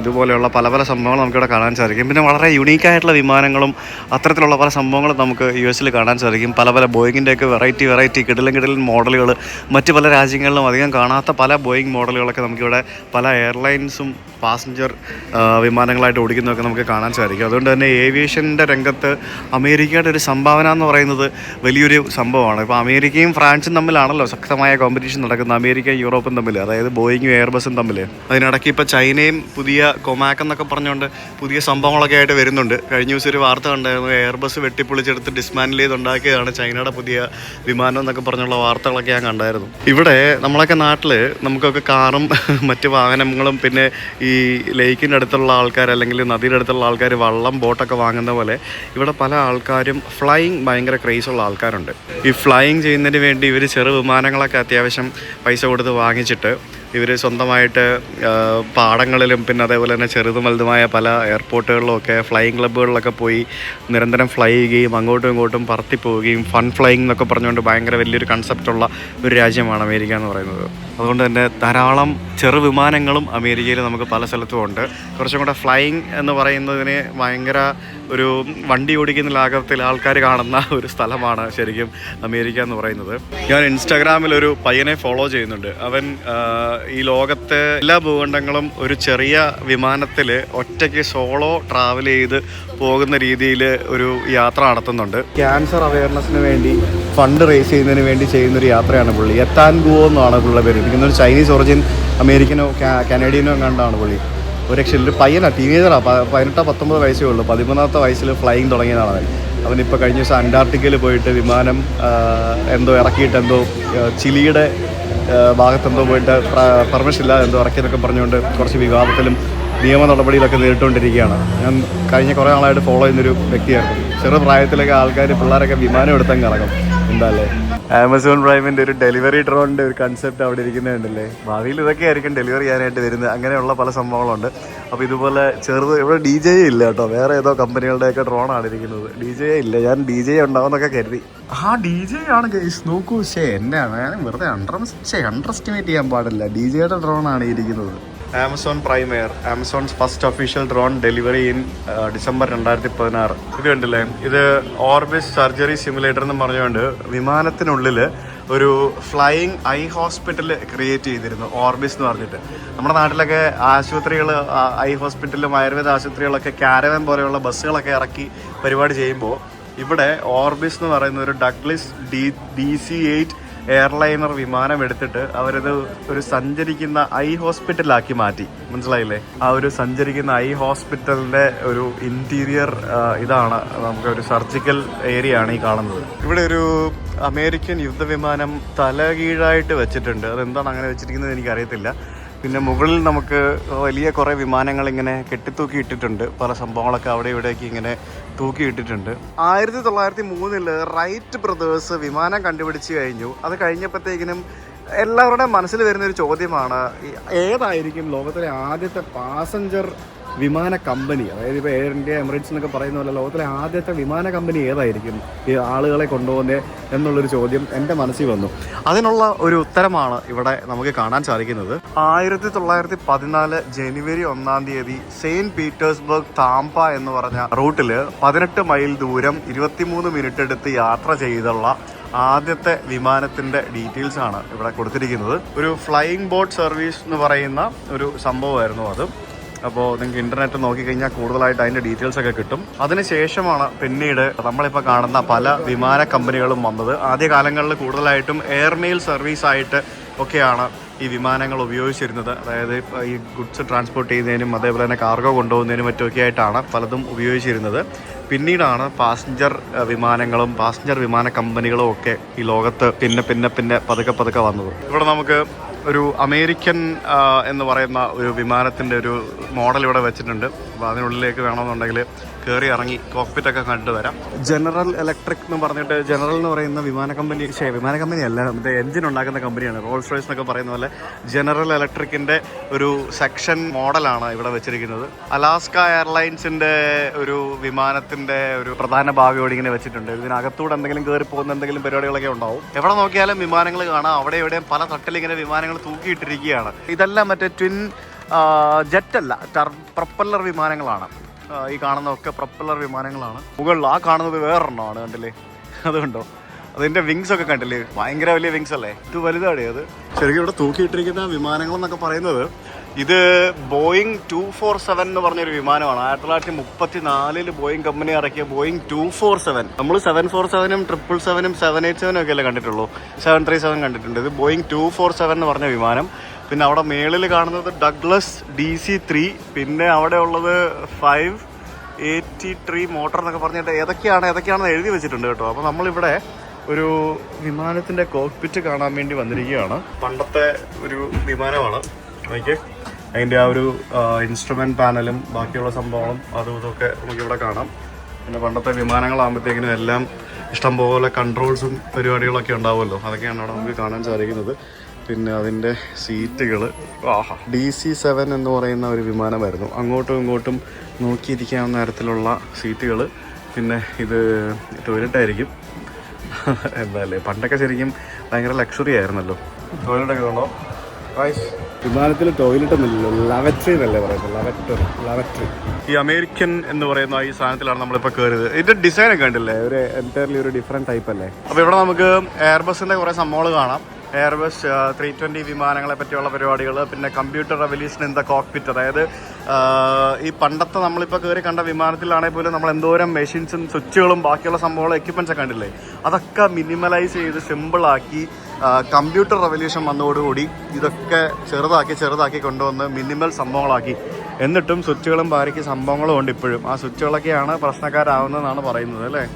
ഇതുപോലെയുള്ള പല പല സംഭവങ്ങൾ നമുക്കിവിടെ കാണാൻ സാധിക്കും. പിന്നെ വളരെ യുണീക്കായിട്ടുള്ള വിമാനങ്ങളും അത്തരത്തിലുള്ള പല സംഭവങ്ങളും നമുക്ക് US കാണാൻ സാധിക്കും. പല പല ബോയിങ്ങിൻ്റെയൊക്കെ വെറൈറ്റി കിടിലൻ മോഡലുകൾ, മറ്റ് പല രാജ്യങ്ങളിലും അധികം കാണാത്ത പല ബോയിങ് മോഡലുകളൊക്കെ നമുക്കിവിടെ പല എയർലൈൻസും പാസഞ്ചർ വിമാനങ്ങളായിട്ട് ഓടിക്കുന്നതൊക്കെ നമുക്ക് കാണാൻ സാധിക്കും. അതുകൊണ്ട് തന്നെ ഏവിയേഷൻ്റെ രംഗത്ത് അമേരിക്കയുടെ ഒരു സംഭാവന എന്ന് പറയുന്നത് വലിയൊരു സംഭവമാണ്. ഇപ്പോൾ അമേരിക്കയും ഫ്രാൻസും തമ്മിലാണല്ലോ ശക്തമായ കോമ്പറ്റീഷൻ നടക്കുന്നത്, അമേരിക്കയും യൂറോപ്പും തമ്മിൽ, അതായത് ബോയിങ്ങും എയർബസും തമ്മിൽ. അതിനിടയ്ക്ക് ഇപ്പോൾ ചൈനയും പുതിയ കൊമാക്ക് എന്നൊക്കെ പറഞ്ഞുകൊണ്ട് പുതിയ സംഭവങ്ങളൊക്കെ ആയിട്ട് വരുന്നുണ്ട്. കഴിഞ്ഞ ദിവസം ഒരു വാർത്ത കണ്ടായിരുന്നു, എയർബസ് വെട്ടിപ്പൊളിച്ചെടുത്ത് ഡിസ്മാൻഡിൽ ചെയ്തുണ്ടാക്കിയതാണ് ചൈനയുടെ പുതിയ വിമാനം എന്നൊക്കെ പറഞ്ഞുള്ള വാർത്തകളൊക്കെ ഞാൻ കണ്ടായിരുന്നു. ഇവിടെ നമ്മളൊക്കെ നാട്ടിൽ നമുക്കൊക്കെ കാറും മറ്റ് വാഹനങ്ങളും പിന്നെ ഈ ലേക്കിൻ്റെ അടുത്തുള്ള ആൾക്കാർ അല്ലെങ്കിൽ നദിയുടെ അടുത്തുള്ള ആൾക്കാർ വള്ളം ബോട്ടൊക്കെ വാങ്ങുന്ന പോലെ ഇവിടെ പല ആൾക്കാരും ഫ്ലൈയിങ് ഭയങ്കര ക്രേസുള്ള ആൾക്കാരുണ്ട്. ഈ ഫ്ലൈയിങ് ചെയ്യുന്നതിന് വേണ്ടി ഇവർ ചെറു വിമാനങ്ങളൊക്കെ അത്യാവശ്യം പൈസ കൊടുത്ത് വാങ്ങിച്ചിട്ട് ഇവർ സ്വന്തമായിട്ട് പാടങ്ങളിലും പിന്നെ അതേപോലെ തന്നെ ചെറുതും വലുതുമായ പല എയർപോർട്ടുകളിലും ഒക്കെ ഫ്ലൈയിങ് ക്ലബ്ബുകളിലൊക്കെ പോയി നിരന്തരം ഫ്ലൈ ചെയ്യുകയും അങ്ങോട്ടും ഇങ്ങോട്ടും പറത്തിപ്പോവുകയും ഫൺ ഫ്ലൈയിങ് എന്നൊക്കെ പറഞ്ഞുകൊണ്ട് ഭയങ്കര വലിയൊരു കൺസെപ്റ്റുള്ള ഒരു രാജ്യമാണ് അമേരിക്ക എന്ന് പറയുന്നത്. അതുകൊണ്ട് തന്നെ ധാരാളം ചെറു വിമാനങ്ങളും അമേരിക്കയിൽ നമുക്ക് പല സ്ഥലത്തും ഉണ്ട്. കുറച്ചും കൂടെ ഫ്ലൈയിങ് എന്ന് പറയുന്നതിന് ഭയങ്കര ഒരു വണ്ടി ഓടിക്കുന്ന ലാഘവത്തിൽ ആൾക്കാർ കാണുന്ന ഒരു സ്ഥലമാണ് ശരിക്കും അമേരിക്ക എന്ന് പറയുന്നത്. ഞാൻ ഇൻസ്റ്റാഗ്രാമിൽ ഒരു പയ്യനെ ഫോളോ ചെയ്യുന്നുണ്ട്. അവൻ ഈ ലോകത്തെ എല്ലാ ഭൂഖണ്ഡങ്ങളും ഒരു ചെറിയ വിമാനത്തിൽ ഒറ്റയ്ക്ക് സോളോ ട്രാവൽ ചെയ്ത് പോകുന്ന രീതിയിൽ ഒരു യാത്ര നടത്തുന്നുണ്ട്. ക്യാൻസർ അവയർനെസ്സിന് വേണ്ടി ഫണ്ട് റേസ് ചെയ്യുന്നതിന് വേണ്ടി ചെയ്യുന്നൊരു യാത്രയാണ് പുള്ളി. എത്താൻഗുവോ എന്നാണ് പുള്ളിയുടെ പേര്. എനിക്കൊന്നൊരു ചൈനീസ് ഒറിജിൻ അമേരിക്കനോ കനേഡിയനോ കണ്ടാണ് പുള്ളി. ഒരു രക്ഷയില്ല, പയ്യനാണ്, ടീനേജറാണ്, 18-19 വയസ്സേ ഉള്ളൂ. 13ാമത്തെ വയസ്സിൽ ഫ്ലൈയിങ് തുടങ്ങിയതാണ് അവനിപ്പോൾ. കഴിഞ്ഞ ദിവസം അന്റാർട്ടിക്കയിൽ പോയിട്ട് വിമാനം എന്തോ ഇറക്കിയിട്ട് എന്തോ ചിലിയുടെ ഭാഗത്തെന്തോ പോയിട്ട് പെർമിഷൻ ഇല്ലാതെ എന്തോ ഇറക്കിയെന്നൊക്കെ പറഞ്ഞുകൊണ്ട് കുറച്ച് വിവാദത്തിലും നിയമ നടപടിയിലൊക്കെ നേരിട്ടുകൊണ്ടിരിക്കുകയാണ്. ഞാൻ കഴിഞ്ഞ കുറേ നാളായിട്ട് ഫോളോ ചെയ്യുന്നൊരു വ്യക്തിയാണ്. ചെറുപ്രായത്തിലൊക്കെ ആൾക്കാർ പിള്ളേരൊക്കെ വിമാനം എടുത്തങ്ങ് ഇറങ്ങും. എന്താല്ലേ, ആമസോൺ പ്രൈമിൻ്റെ ഒരു ഡെലിവറി ഡ്രോണിൻ്റെ ഒരു കൺസെപ്റ്റ് അവിടെ ഇരിക്കുന്നുണ്ടല്ലേ. ഭാവിയിൽ ഇതൊക്കെ ആയിരിക്കും ഡെലിവറി ചെയ്യാനായിട്ട് വരുന്നത്. അങ്ങനെയുള്ള പല സംഭവങ്ങളുണ്ട്. അപ്പോൾ ഇതുപോലെ ചെറുത് ഇവിടെ DJ ഇല്ല കേട്ടോ, വേറെ ഏതോ കമ്പനികളുടെയൊക്കെ ഡ്രോണാണ് ഇരിക്കുന്നത്. DJ ഇല്ല, ഞാൻ DJ ഉണ്ടാവുമെന്നൊക്കെ കരുതി. DJ ആണ് ഗൈസ്, നോക്കൂ. എന്നാണ് ഞാൻ വെറുതെ അണ്ടർ എസ്റ്റിമേറ്റ് ചെയ്യാൻ പാടില്ല. DJയുടെ ഡ്രോണാണ് ഇരിക്കുന്നത്. Amazon prime air, Amazon's first official drone delivery in December 2016. ഇത് കണ്ടില്ലേ, ഇത് ഓർബിസ് സർജറി സിമുലേറ്റർ എന്ന് പറഞ്ഞുകൊണ്ട് വിമാനത്തിനുള്ളിൽ ഒരു ഫ്ലൈയിങ് ഐ ഹോസ്പിറ്റൽ ക്രിയേറ്റ് ചെയ്തിരുന്നു, ഓർബിസ് എന്ന് പറഞ്ഞിട്ട്. നമ്മുടെ നാട്ടിലൊക്കെ ആശുപത്രികൾ, ഐ ഹോസ്പിറ്റലും ആയുർവേദ ആശുപത്രികളൊക്കെ കാരവൻ പോലെയുള്ള ബസ്സുകളൊക്കെ ഇറക്കി പരിപാടി ചെയ്യുമ്പോൾ ഇവിടെ ഓർബിസ് എന്ന് പറയുന്ന ഒരു ഡഗ്ലസ് DC-8 എയർലൈനർ വിമാനം എടുത്തിട്ട് അവരത് ഒരു സഞ്ചരിക്കുന്ന ഐ ഹോസ്പിറ്റലാക്കി മാറ്റി. മനസ്സിലായില്ലേ? ആ ഒരു സഞ്ചരിക്കുന്ന ഐ ഹോസ്പിറ്റലിന്റെ ഒരു ഇന്റീരിയർ ഇതാണ്. നമുക്കൊരു സർജിക്കൽ ഏരിയ ആണ് ഈ കാണുന്നത്. ഇവിടെ ഒരു അമേരിക്കൻ യുദ്ധവിമാനം തലകീഴായിട്ട് വെച്ചിട്ടുണ്ട്. അതെന്താണ് അങ്ങനെ വെച്ചിരിക്കുന്നത് എനിക്കറിയത്തില്ല. പിന്നെ മുകളിൽ നമുക്ക് വലിയ കുറേ വിമാനങ്ങൾ ഇങ്ങനെ കെട്ടിത്തൂക്കി ഇട്ടിട്ടുണ്ട്. പല സംഭവങ്ങളൊക്കെ അവിടെ ഇവിടേക്ക് ഇങ്ങനെ തൂക്കിയിട്ടിട്ടുണ്ട്. 1903 റൈറ്റ് ബ്രദേഴ്സ് വിമാനം കണ്ടുപിടിച്ച് കഴിഞ്ഞു. അത് കഴിഞ്ഞപ്പോഴത്തേക്കിനും എല്ലാവരുടെയും മനസ്സിൽ വരുന്നൊരു ചോദ്യമാണ്, ഏതായിരിക്കും ലോകത്തിലെ ആദ്യത്തെ പാസഞ്ചർ വിമാന കമ്പനി, അതായത് ഇപ്പോൾ എയർ ഇന്ത്യ, എമിറേറ്റ്സ് എന്നൊക്കെ പറയുന്ന പോലെ ലോകത്തിലെ ആദ്യത്തെ വിമാന കമ്പനി ഏതായിരിക്കും ഈ ആളുകളെ കൊണ്ടുപോകുന്നത് എന്നുള്ളൊരു ചോദ്യം എൻ്റെ മനസ്സിൽ വന്നു. അതിനുള്ള ഒരു ഉത്തരമാണ് ഇവിടെ നമുക്ക് കാണാൻ സാധിക്കുന്നത്. 1914 ജനുവരി 1 സെയിൻറ്റ് പീറ്റേഴ്സ്ബർഗ് താംപ എന്ന് പറഞ്ഞ റൂട്ടിൽ 18 മൈൽ ദൂരം 23 മിനിറ്റ് എടുത്ത് യാത്ര ചെയ്തുള്ള ആദ്യത്തെ വിമാനത്തിൻ്റെ ഡീറ്റെയിൽസ് ആണ് ഇവിടെ കൊടുത്തിരിക്കുന്നത്. ഒരു ഫ്ലൈയിങ് ബോട്ട് സർവീസ് എന്ന് പറയുന്ന ഒരു സംഭവമായിരുന്നു അത്. അപ്പോൾ നിങ്ങൾക്ക് ഇൻ്റർനെറ്റ് നോക്കിക്കഴിഞ്ഞാൽ കൂടുതലായിട്ട് അതിൻ്റെ ഡീറ്റെയിൽസ് ഒക്കെ കിട്ടും. അതിനുശേഷമാണ് പിന്നീട് നമ്മളിപ്പോൾ കാണുന്ന പല വിമാന കമ്പനികളും വന്നത്. ആദ്യകാലങ്ങളിൽ കൂടുതലായിട്ടും എയർമെയിൽ സർവീസായിട്ട് ഒക്കെയാണ് ഈ വിമാനങ്ങൾ ഉപയോഗിച്ചിരുന്നത്. അതായത് ഈ ഗുഡ്സ് ട്രാൻസ്പോർട്ട് ചെയ്യുന്നതിനും അതേപോലെ തന്നെ കാർഗോ കൊണ്ടുപോകുന്നതിനും മറ്റുമൊക്കെ ആയിട്ടാണ് പലതും ഉപയോഗിച്ചിരുന്നത്. പിന്നീടാണ് പാസഞ്ചർ വിമാനങ്ങളും പാസഞ്ചർ വിമാന കമ്പനികളും ഒക്കെ ഈ ലോകത്ത് പിന്നെ പതുക്കെ വന്നത്. ഇവിടെ നമുക്ക് ഒരു അമേരിക്കൻ എന്ന് പറയുന്ന ഒരു വിമാനത്തിൻ്റെ ഒരു മോഡൽ ഇവിടെ വെച്ചിട്ടുണ്ട്. അപ്പോൾ അതിനുള്ളിലേക്ക് വേണമെന്നുണ്ടെങ്കിൽ കയറി ഇറങ്ങി കോക്പിറ്റൊക്കെ കണ്ടു വരാം. ജനറൽ ഇലക്ട്രിക് എന്ന് പറഞ്ഞിട്ട്, ജനറൽ എന്ന് പറയുന്ന വിമാന കമ്പനി അല്ല, മറ്റേ എൻജിൻ ഉണ്ടാക്കുന്ന കമ്പനിയാണ്. റോൾസ് റോയ്സ് എന്നൊക്കെ പറയുന്ന പോലെ ജനറൽ ഇലക്ട്രിക്കിൻ്റെ ഒരു സെക്ഷൻ മോഡലാണ് ഇവിടെ വെച്ചിരിക്കുന്നത്. അലാസ്ക എയർലൈൻസിൻ്റെ ഒരു വിമാനത്തിൻ്റെ ഒരു പ്രധാന ഭാഗം ഇവിടെ ഇങ്ങനെ വെച്ചിട്ടുണ്ട്. ഇതിനകത്തൂടെ എന്തെങ്കിലും കയറി പോകുന്ന എന്തെങ്കിലും പരിപാടികളൊക്കെ ഉണ്ടാവും. എവിടെ നോക്കിയാലും വിമാനങ്ങൾ കാണാം. അവിടെ എവിടെയും പല തട്ടിലിങ്ങനെ വിമാനങ്ങൾ തൂക്കിയിട്ടിരിക്കുകയാണ്. ഇതെല്ലാം മറ്റേ ട്വിൻ ജെറ്റല്ല, പ്രൊപ്പല്ലർ വിമാനങ്ങളാണ്. ഈ കാണുന്നതൊക്കെ പ്രൊപ്പല്ലർ വിമാനങ്ങളാണ്. മുകളിൽ ആ കാണുന്നത് വേറൊരെണ്ണമാണ്, കണ്ടില്ലേ? അതുകൊണ്ടോ അതിൻ്റെ വിങ്സ് ഒക്കെ കണ്ടില്ലേ? ഭയങ്കര വലിയ വിങ്സ് അല്ലേ? ഇത് വലുതാണ്. അത് ശരിക്കും ഇവിടെ തൂക്കിയിട്ടിരിക്കുന്ന വിമാനങ്ങൾ എന്നൊക്കെ പറയുന്നത് ഇത് ബോയിങ് 247 എന്ന് പറഞ്ഞൊരു വിമാനമാണ്. 1934 ബോയിങ് കമ്പനി ഇറക്കിയ ബോയിങ് 247. നമ്മൾ 747-ഉം 777-ഉം 787-ഉം ഒക്കെ അല്ലേ കണ്ടിട്ടുള്ളൂ. 737 കണ്ടിട്ടുണ്ട്. ഇത് ബോയിങ് 247 എന്ന് പറഞ്ഞ വിമാനം. പിന്നെ അവിടെ മേളിൽ കാണുന്നത് ഡഗ്ലസ് DC-3. പിന്നെ അവിടെ ഉള്ളത് 583 മോട്ടർ എന്നൊക്കെ പറഞ്ഞിട്ട് ഏതൊക്കെയാണെന്ന് എഴുതി വെച്ചിട്ടുണ്ട് കേട്ടോ. അപ്പോൾ നമ്മളിവിടെ ഒരു വിമാനത്തിൻ്റെ കോക്പിറ്റ് കാണാൻ വേണ്ടി വന്നിരിക്കുകയാണ്. പണ്ടത്തെ ഒരു വിമാനമാണ്. എനിക്ക് അതിൻ്റെ ആ ഒരു ഇൻസ്ട്രുമെൻറ്റ് പാനലും ബാക്കിയുള്ള സംഭവങ്ങളും അതും ഇതൊക്കെ നമുക്കിവിടെ കാണാം. പിന്നെ പണ്ടത്തെ വിമാനങ്ങളാകുമ്പോഴത്തേക്കിനും എല്ലാം ഇഷ്ടംപോലെ കൺട്രോൾസും പരിപാടികളൊക്കെ ഉണ്ടാവുമല്ലോ. അതൊക്കെയാണ് അവിടെ നമുക്ക് കാണാൻ സാധിക്കുന്നത്. പിന്നെ അതിൻ്റെ സീറ്റുകൾ DC-7 എന്ന് പറയുന്ന ഒരു വിമാനമായിരുന്നു. അങ്ങോട്ടും ഇങ്ങോട്ടും നോക്കിയിരിക്കാവുന്ന തരത്തിലുള്ള സീറ്റുകൾ. പിന്നെ ഇത് ടോയ്ലറ്റായിരിക്കും. എന്തായാലും പണ്ടൊക്കെ ശരിക്കും ഭയങ്കര ലക്ഷറി ആയിരുന്നല്ലോ. ടോയ്ലറ്റൊക്കെ ഉണ്ടോ? വിമാനത്തിൽ ടോയ്ലറ്റ് ഒന്നുമില്ലല്ലോ, ലവറ്ററി എന്നല്ലേ പറയുന്നത്. ലവറ്ററി. ഈ അമേരിക്കൻ എന്ന് പറയുന്ന ഈ സാധനത്തിലാണ് നമ്മളിപ്പോൾ കയറിയത്. ഇതിൻ്റെ ഡിസൈനൊക്കെ കണ്ടില്ലേ? ഒരു എൻറ്റയർലി ഒരു ഡിഫറെൻറ്റ് ടൈപ്പ് അല്ലേ. അപ്പോൾ ഇവിടെ നമുക്ക് എയർബസിൻ്റെ കുറേ സംഭവങ്ങൾ കാണാം. എയർബസ് 320 വിമാനങ്ങളെ പറ്റിയുള്ള പരിപാടികൾ. പിന്നെ computer revolution in the cockpit. അതായത് ഈ പണ്ടത്തെ നമ്മളിപ്പോൾ കയറി കണ്ട വിമാനത്തിലാണെങ്കിൽ പോലും നമ്മൾ എന്തോരം മെഷീൻസും സ്വിച്ചുകളും ബാക്കിയുള്ള സംഭവങ്ങളും എക്യുപ്മെൻറ്റ്സ് ഒക്കെ കണ്ടില്ലേ? അതൊക്കെ മിനിമലൈസ് ചെയ്ത് സിമ്പിളാക്കി കമ്പ്യൂട്ടർ റെവല്യൂഷൻ വന്നതോടുകൂടി ഇതൊക്കെ ചെറുതാക്കി കൊണ്ടുവന്ന് മിനിമൽ സംഭവങ്ങളാക്കി. എന്നിട്ടും സ്വിച്ചുകളും ബാക്കി സംഭവങ്ങളും ഉണ്ട് ഇപ്പോഴും. ആ സ്വിച്ചുകളൊക്കെയാണ് പ്രശ്നക്കാരാവുന്നതെന്നാണ് പറയുന്നത് അല്ലേ.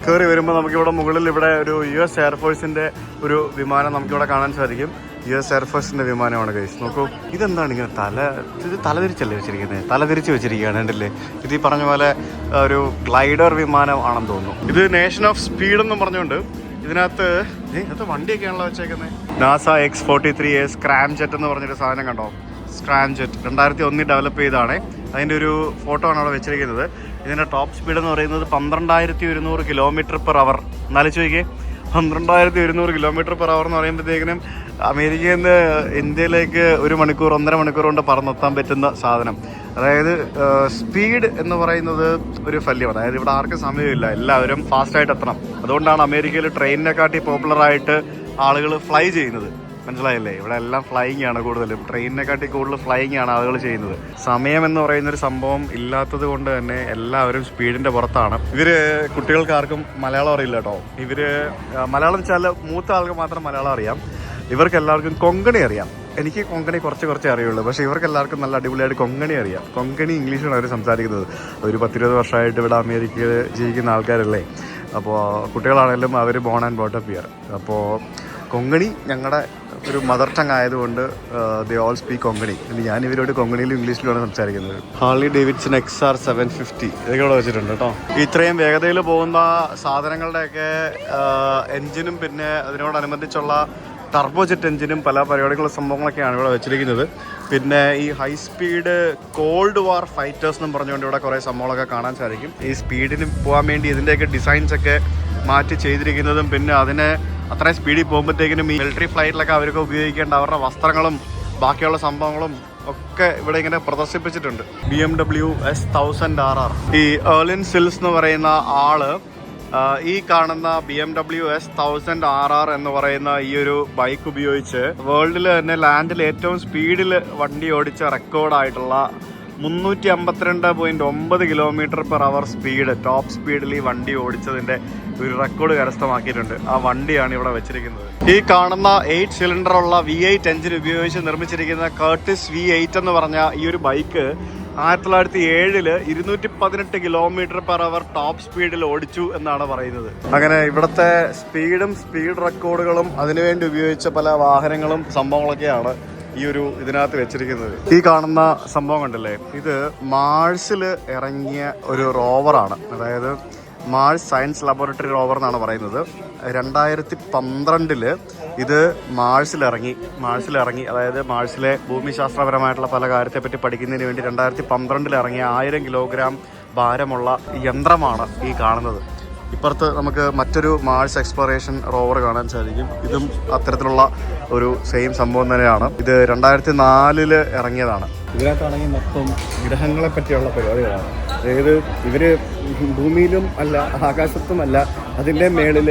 കയറി വരുമ്പോൾ നമുക്കിവിടെ മുകളിൽ ഇവിടെ ഒരു US എയർഫോഴ്സിൻ്റെ ഒരു വിമാനം നമുക്കിവിടെ കാണാൻ സാധിക്കും. US എയർഫോഴ്സിൻ്റെ വിമാനമാണ് ഗൈസ്. നോക്കൂ, ഇതെന്താണ് ഇങ്ങനെ ഇത് തലതിരിച്ചല്ലേ വെച്ചിരിക്കുന്നത്? തലതിരിച്ച് വെച്ചിരിക്കുകയാണ്, കണ്ടില്ലേ? ഇത് ഈ പറഞ്ഞ പോലെ ഒരു ഗ്ലൈഡർ വിമാനം ആണെന്ന് തോന്നുന്നു. ഇത് നേഷൻ ഓഫ് സ്പീഡ് എന്നും പറഞ്ഞുകൊണ്ട് ഇതിനകത്ത് വണ്ടിയൊക്കെയാണല്ലോ വെച്ചേക്കുന്നത്. NASA X-43A സ്ക്രാംജെറ്റ് എന്ന് പറഞ്ഞൊരു സാധനം കണ്ടോ? സ്ക്രാംജെറ്റ് 2001 ഡെവലപ്പ് ചെയ്തതാണ്. അതിൻ്റെ ഒരു ഫോട്ടോ ആണ് അവിടെ വെച്ചിരിക്കുന്നത്. ഇതിൻ്റെ ടോപ്പ് സ്പീഡ് എന്ന് പറയുന്നത് 12,200 km/h. എന്നാലും ചോദിക്കേ, 12,200 km/h എന്ന് പറയുമ്പോഴത്തേക്കിനും അമേരിക്കയിൽ നിന്ന് ഇന്ത്യയിലേക്ക് 1 മണിക്കൂർ 1.5 മണിക്കൂർ കൊണ്ട് പറന്നെത്താൻ പറ്റുന്ന സാധനം. അതായത് സ്പീഡ് എന്ന് പറയുന്നത് ഒരു ഫല്യം. അതായത് ഇവിടെ ആർക്കും സമയമില്ല, എല്ലാവരും ഫാസ്റ്റായിട്ട് എത്തണം. അതുകൊണ്ടാണ് അമേരിക്കയിൽ ട്രെയിനിനെക്കാട്ടി പോപ്പുലറായിട്ട് ആളുകൾ ഫ്ലൈ ചെയ്യുന്നത്. മനസ്സിലായില്ലേ? ഇവിടെ എല്ലാം ഫ്ലൈയിങ് ആണ് കൂടുതലും. ട്രെയിനിനെക്കാട്ടി കൂടുതൽ ഫ്ലൈയിങ് ആണ് ആളുകൾ ചെയ്യുന്നത്. സമയം എന്ന് പറയുന്നൊരു സംഭവം ഇല്ലാത്തത് കൊണ്ട് തന്നെ എല്ലാവരും സ്പീഡിൻ്റെ പുറത്താണ്. കുട്ടികൾക്ക് ആർക്കും മലയാളം അറിയില്ല കേട്ടോ. മലയാളം വെച്ചാൽ മൂത്ത ആൾക്ക് മാത്രം മലയാളം അറിയാം. ഇവർക്ക് എല്ലാവർക്കും കൊങ്കണി അറിയാം. എനിക്ക് കൊങ്കണി കുറച്ച് അറിയുള്ളൂ. പക്ഷേ ഇവർക്ക് എല്ലാവർക്കും നല്ല അടിപൊളിയായിട്ട് കൊങ്കണി അറിയാം. കൊങ്കണി ഇംഗ്ലീഷാണ് അവർ സംസാരിക്കുന്നത്. ഒരു 10-20 വർഷമായിട്ട് ഇവിടെ അമേരിക്കയിൽ ജീവിക്കുന്ന ആൾക്കാരല്ലേ. അപ്പോൾ കുട്ടികളാണെങ്കിലും അവർ ബോൺ ആൻഡ് ബോട്ടപ്പ് ഹിയർ. അപ്പോൾ കൊങ്കണി ഞങ്ങളുടെ ഒരു മദർ ടങ് ആയതുകൊണ്ട് ദേ ഓൾ സ്പീക്ക് കൊങ്കണി. ഞാൻ ഇവരോട് കൊങ്കണിയിലും ഇംഗ്ലീഷിലുമാണ് സംസാരിക്കുന്നത്. ഹാർലി ഡേവിഡ്സൺ XR750 ഇതൊക്കെ ഇവിടെ വെച്ചിട്ടുണ്ട് കേട്ടോ. ഇത്രയും വേഗതയിൽ പോകുന്ന സാധനങ്ങളുടെയൊക്കെ എൻജിനും പിന്നെ അതിനോടനുബന്ധിച്ചുള്ള ടർബോജെറ്റ് എൻജിനും പല പരിപാടികളുള്ള സംഭവങ്ങളൊക്കെയാണ് ഇവിടെ വെച്ചിരിക്കുന്നത്. പിന്നെ ഈ ഹൈ സ്പീഡ് കോൾഡ് വാർ ഫൈറ്റേഴ്സ് എന്നും പറഞ്ഞുകൊണ്ട് ഇവിടെ കുറേ സംഭവങ്ങളൊക്കെ കാണാൻ സാധിക്കും. ഈ സ്പീഡിന് പോകാൻ വേണ്ടി ഇതിൻ്റെയൊക്കെ ഡിസൈൻസൊക്കെ മാറ്റി ചെയ്തിരിക്കുന്നതും പിന്നെ അതിനെ അത്രയും സ്പീഡിൽ പോകുമ്പോഴത്തേക്കിനും ഈ മിലിറ്ററി ഫ്ലൈറ്റിലൊക്കെ അവർക്ക് ഉപയോഗിക്കേണ്ട അവരുടെ വസ്ത്രങ്ങളും ബാക്കിയുള്ള സംഭവങ്ങളും ഒക്കെ ഇവിടെ ഇങ്ങനെ പ്രദർശിപ്പിച്ചിട്ടുണ്ട്. BMW S1000RR. ഈ ഏർലിൻ സിൽസ് എന്ന് പറയുന്ന ആള് ഈ കാണുന്ന BMW S1000RR എന്ന് പറയുന്ന ഈ ഒരു ബൈക്ക് ഉപയോഗിച്ച് വേൾഡിൽ തന്നെ ലാൻഡിൽ ഏറ്റവും സ്പീഡിൽ വണ്ടി ഓടിച്ച റെക്കോർഡായിട്ടുള്ള 352.9 km/h സ്പീഡ് ടോപ്പ് സ്പീഡിൽ ഈ വണ്ടി ഓടിച്ചതിന്റെ ഒരു റെക്കോർഡ് കരസ്ഥമാക്കിയിട്ടുണ്ട്. ആ വണ്ടിയാണ് ഇവിടെ വെച്ചിരിക്കുന്നത്. ഈ കാണുന്ന 8 സിലിണ്ടറുള്ള V8 എഞ്ചിൻ ഉപയോഗിച്ച് നിർമ്മിച്ചിരിക്കുന്ന കർട്ടിസ് V8 എന്ന് പറഞ്ഞ ഈ ഒരു ബൈക്ക് 1907 218 km/h ടോപ്പ് സ്പീഡിൽ ഓടിച്ചു എന്നാണ് പറയുന്നത്. അങ്ങനെ ഇവിടുത്തെ സ്പീഡും സ്പീഡ് റെക്കോർഡുകളും അതിനുവേണ്ടി ഉപയോഗിച്ച പല വാഹനങ്ങളും സംഭവങ്ങളൊക്കെയാണ് ഈ ഒരു ഇതിനകത്ത് വെച്ചിരിക്കുന്നത്. ഈ കാണുന്ന സംഭവം കണ്ടല്ലേ, ഇത് മാഴ്സിൽ ഇറങ്ങിയ ഒരു റോവറാണ്. അതായത് മാഴ്സ് സയൻസ് ലബോറട്ടറി റോവർ എന്നാണ് പറയുന്നത്. 2012 ഇത് മാഴ്സിലിറങ്ങി. അതായത് മാഴ്സിലെ ഭൂമിശാസ്ത്രപരമായിട്ടുള്ള പല കാര്യത്തെപ്പറ്റി പഠിക്കുന്നതിന് വേണ്ടി 2012 ഇറങ്ങിയ 1000 കിലോഗ്രാം ഭാരമുള്ള യന്ത്രമാണ് ഈ കാണുന്നത്. ഇപ്പുറത്ത് നമുക്ക് മറ്റൊരു മാഴ്സ് എക്സ്പ്ലോറേഷൻ റോവർ കാണാൻ സാധിക്കും. ഇതും അത്തരത്തിലുള്ള ഒരു സെയിം സംഭവം തന്നെയാണ്. ഇത് 2004 ഇറങ്ങിയതാണ്. ഇതിനകത്താണെങ്കിൽ മൊത്തം ഗ്രഹങ്ങളെ പറ്റിയുള്ള പരിപാടികളാണ്. അതായത് ഇവര് ഭൂമിയിലും അല്ല ആകാശത്തും അല്ല അതിൻ്റെ മേളിൽ